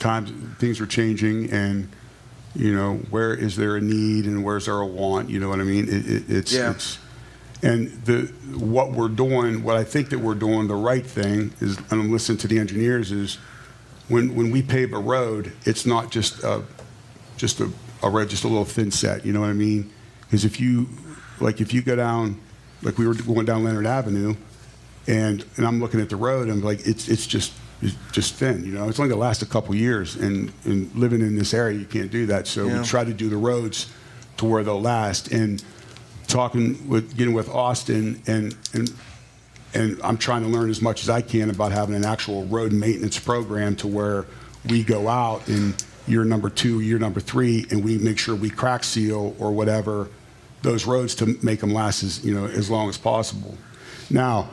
things are changing, and where is there a need and where's there a want? You know what I mean? And what I think that we're doing the right thing is, and I'm listening to the engineers, is when we pave a road, it's not just a road, just a little thin set. You know what I mean? Because if you go down, like we were going down Leonard Avenue, and I'm looking at the road, and I'm like, it's just thin. It's only gonna last a couple years, and living in this area, you can't do that. So we try to do the roads to where they'll last. And getting with Austin, and I'm trying to learn as much as I can about having an actual road maintenance program to where we go out in year number 2, year number 3, and we make sure we crack seal or whatever those roads to make them last as long as possible. Now,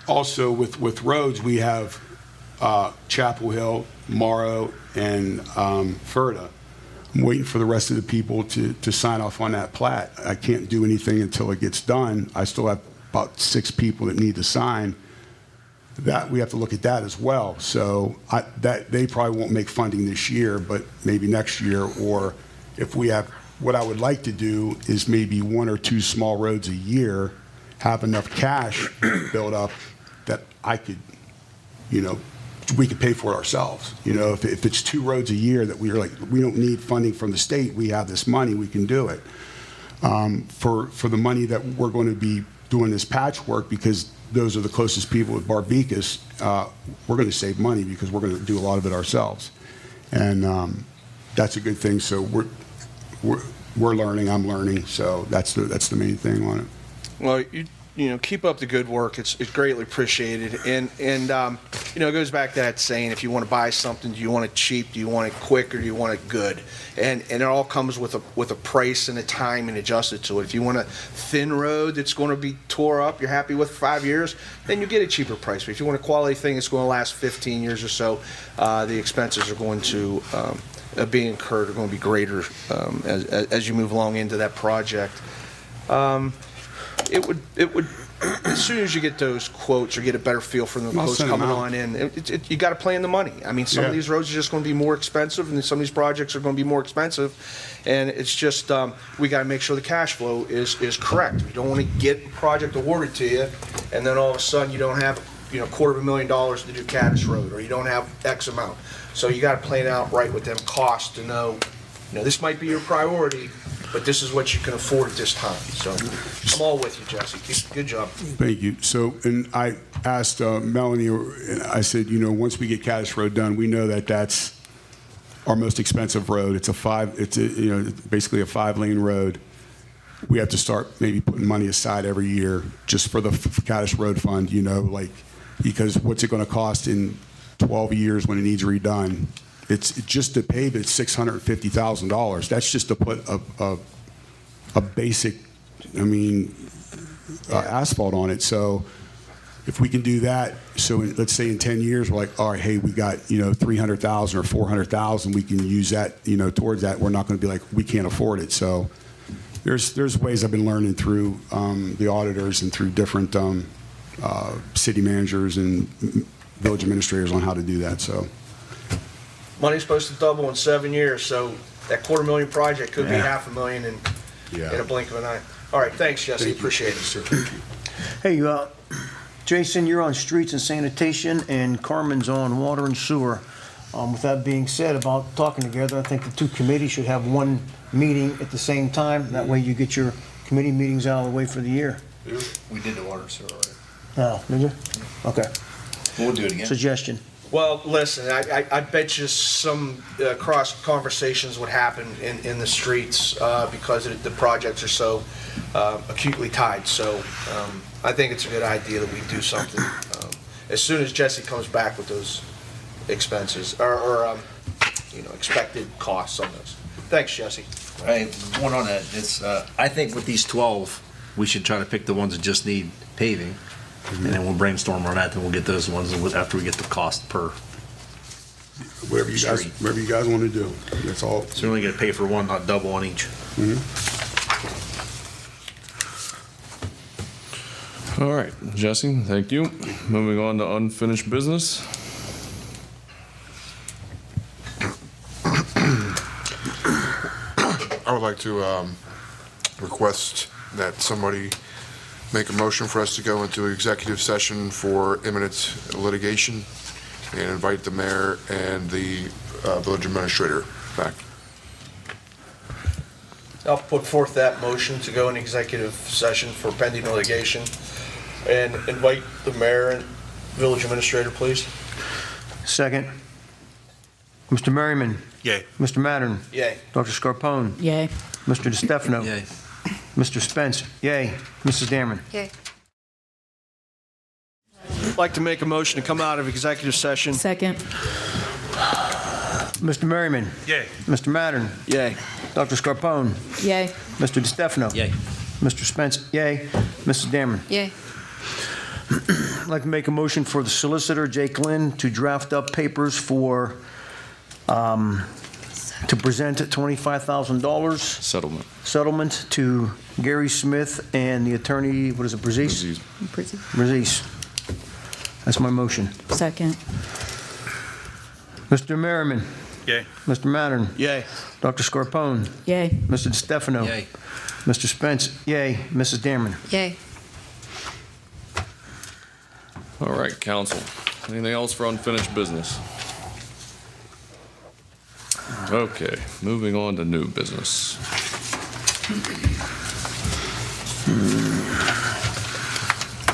also with roads, we have Chapel Hill, Morrow, and Ferda. I'm waiting for the rest of the people to sign off on that plat. I can't do anything until it gets done. I still have about 6 people that need to sign. That we have to look at that as well. So that they probably won't make funding this year, but maybe next year. Or if we have, what I would like to do is maybe 1 or 2 small roads a year, have enough cash built up that I could, we could pay for it ourselves. If it's 2 roads a year that we don't need funding from the state, we have this money, we can do it. For the money that we're going to be doing this patchwork, because those are the closest people with Barbicas, we're going to save money because we're going to do a lot of it ourselves. And that's a good thing. So we're learning, I'm learning. So that's the main thing on it. Well, keep up the good work. It's greatly appreciated. And it goes back to that saying, if you want to buy something, do you want it cheap, do you want it quick, or do you want it good? And it all comes with a price and a time and adjusted to it. If you want a thin road that's going to be tore up, you're happy with 5 years, then you get a cheaper price. But if you want a quality thing that's going to last 15 years or so, the expenses are going to be incurred, are going to be greater as you move along into that project. It would as soon as you get those quotes or get a better feel from the quotes coming on in, you got to plan the money. I mean, some of these roads are just going to be more expensive, and some of these projects are going to be more expensive, and it's just we got to make sure the cash flow is correct. We don't want to get a project awarded to you, and then all of a sudden you don't have $250,000 to do Cadiz Road, or you don't have X amount. So you got to plan out right with them costs to know, this might be your priority, but this is what you can afford at this time. So I'm all with you, Jesse. Good job. Thank you. So, and I asked Melanie, I said, once we get Cadiz Road done, we know that that's our most expensive road. It's basically a 5-lane road. We have to start maybe putting money aside every year just for the Cadiz Road Fund, because what's it going to cost in 12 years when it needs redone? It's just to pave it, $650,000. That's just to put a basic, asphalt on it. So if we can do that, so let's say in 10 years, we're like, all right, hey, we got, $300,000 or $400,000, we can use that, towards that. We're not going to be like, we can't afford it. So there's ways I've been learning through the auditors and through different city managers and village administrators on how to do that. So Money's supposed to double in 7 years, so that $250,000 project could be $500,000 in a blink of an eye. All right, thanks, Jesse. Appreciate it. Hey, Jason, you're on streets and sanitation, and Carmen's on water and sewer. With that being said, about talking together, I think the two committees should have one meeting at the same time. That way you get your committee meetings out of the way for the year. We did the water and sewer already. Oh, did you? Okay. We'll do it again. Suggestion. Well, listen, I bet you some cross conversations would happen in the streets because the projects are so acutely tied. So I think it's a good idea that we do something as soon as Jesse comes back with those expenses or expected costs on those. Thanks, Jesse. Hey, one on that. It's I think with these 12, we should try to pick the ones that just need paving, and then we'll brainstorm on that, then we'll get those ones after we get the cost per. whatever you guys want to do. That's all. So we're only going to pay for one, not double on each. All right, Jesse, thank you. Moving on to unfinished business. I would like to request that somebody make a motion for us to go into executive session for imminent litigation and invite the mayor and the village administrator back. I'll put forth that motion to go in executive session for pending litigation and invite the mayor and village administrator, please. Second. Mr. Merriman. Yay. Mr. Mattern. Yay. Dr. Scarpone. Yay. Mr. DeStefano. Yay. Mr. Spence. Yay. Mrs. Dameron. Okay. I'd like to make a motion to come out of executive session. Second. Mr. Merriman. Yay. Mr. Mattern. Yay. Dr. Scarpone. Yay. Mr. DeStefano. Yay. Mr. Spence. Yay. Mrs. Dameron. Yay. I'd like to make a motion for the solicitor, Jake Lynn, to draft up papers for, to present $25,000 settlement to Gary Smith and the attorney, what is it, Braziz? Braziz. That's my motion. Second. Mr. Merriman. Yay. Mr. Mattern. Yay. Dr. Scarpone. Yay. Mr. DeStefano. Yay. Mr. Spence. Yay. Mrs. Dameron. Yay. All right, council. Anything else for unfinished business? Okay, moving on to new business.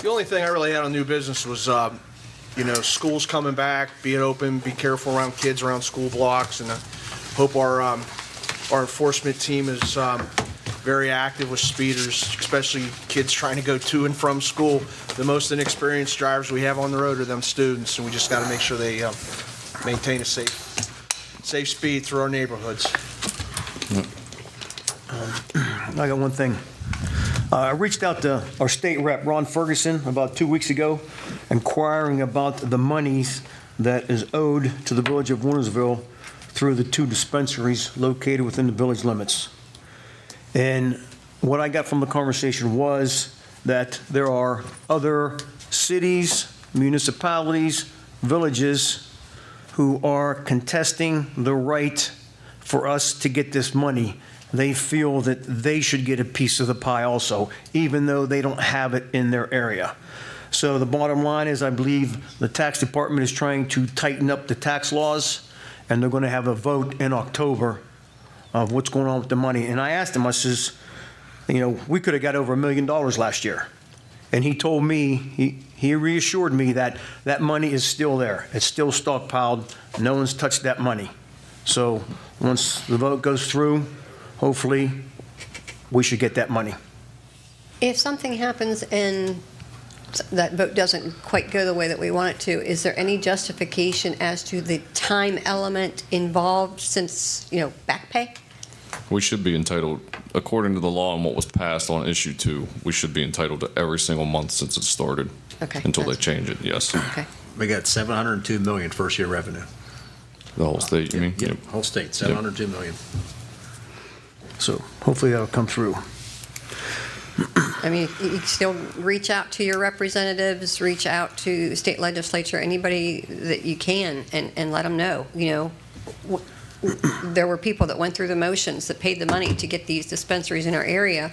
The only thing I really had on new business was, schools coming back, being open, be careful around kids around school blocks, and I hope our enforcement team is very active with speeders, especially kids trying to go to and from school. The most inexperienced drivers we have on the road are them students, and we just got to make sure they maintain a safe speed through our neighborhoods. I got one thing. I reached out to our state rep, Ron Ferguson, about 2 weeks ago, inquiring about the monies that is owed to the village of Wintersville through the 2 dispensaries located within the village limits. And what I got from the conversation was that there are other cities, municipalities, villages who are contesting the right for us to get this money. They feel that they should get a piece of the pie also, even though they don't have it in their area. So the bottom line is, I believe the tax department is trying to tighten up the tax laws, and they're going to have a vote in October of what's going on with the money. And I asked him, I says, you know, we could have got over $1 million last year. And he told me, he reassured me that that money is still there. It's still stockpiled. No one's touched that money. So once the vote goes through, hopefully, we should get that money. If something happens and that vote doesn't quite go the way that we want it to, is there any justification as to the time element involved since, you know, back pay? We should be entitled, according to the law and what was passed on issue 2, we should be entitled to every single month since it started. Okay. Until they change it, yes. Okay. We got 702 million first year revenue. The whole state, you mean? Yep, whole state, 702 million. So hopefully that'll come through. I mean, you still reach out to your representatives, reach out to state legislature, anybody that you can, and let them know, you know, there were people that went through the motions that paid the money to get these dispensaries in our area,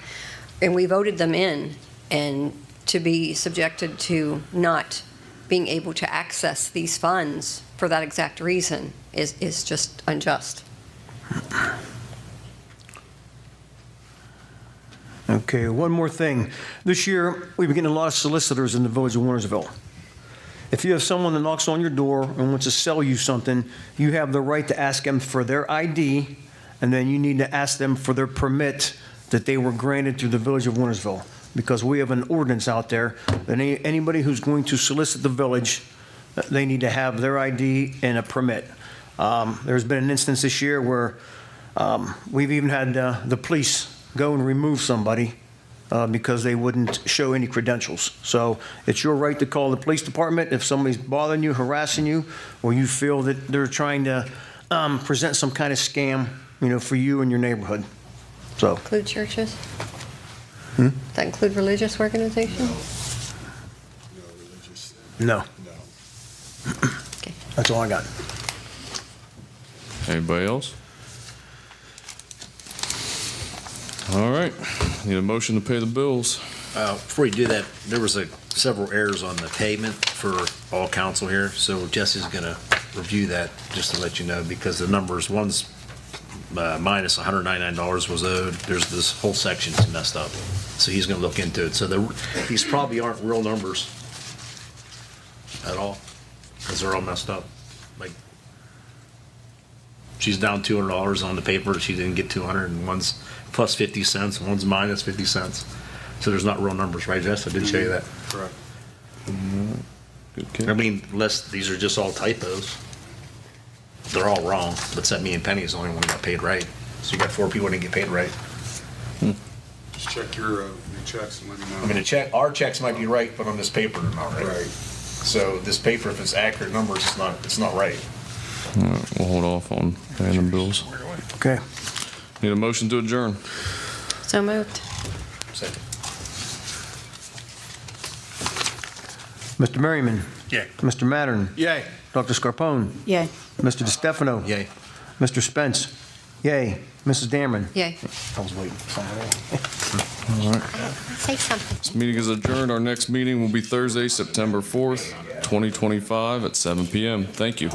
and we voted them in, and to be subjected to not being able to access these funds for that exact reason is just unjust. Okay, one more thing. This year, we've been getting a lot of solicitors in the village of Wintersville. If you have someone that knocks on your door and wants to sell you something, you have the right to ask them for their ID, and then you need to ask them for their permit that they were granted through the village of Wintersville. Because we have an ordinance out there that anybody who's going to solicit the village, they need to have their ID and a permit. There's been an instance this year where we've even had the police go and remove somebody because they wouldn't show any credentials. So it's your right to call the police department if somebody's bothering you, harassing you, or you feel that they're trying to present some kind of scam, you know, for you and your neighborhood. So. Include churches? Does that include religious organizations? No. Okay. That's all I got. Anybody else? All right, need a motion to pay the bills. Before you do that, there was several errors on the payment for all council here, so Jesse's going to review that just to let you know, because the numbers, one's minus $199 was owed. There's this whole section's messed up, so he's going to look into it. So these probably aren't real numbers at all, because they're all messed up. Like, she's down $200 on the paper. She didn't get 200, and one's plus 50 cents, one's minus 50 cents. So there's not real numbers, right, Jess? I did show you that. Correct. Good kid. I mean, these are just all typos. They're all wrong, but except me and Penny is the only one who got paid right. So you got 4 people who didn't get paid right. Just check your checks and let me know. I mean, our checks might be right, but on this paper, they're not right. Right. So this paper, if it's accurate numbers, it's not right. All right, we'll hold off on paying the bills. Okay. Need a motion to adjourn. So moved. Second. Mr. Merriman. Yay. Mr. Mattern. Yay. Dr. Scarpone. Yay. Mr. DeStefano. Yay. Mr. Spence. Yay. Mrs. Dameron. Yay. I was waiting for somebody. All right, Say something. this meeting is adjourned. Our next meeting will be Thursday, September 4th, 2025 at 7 p.m. Thank you.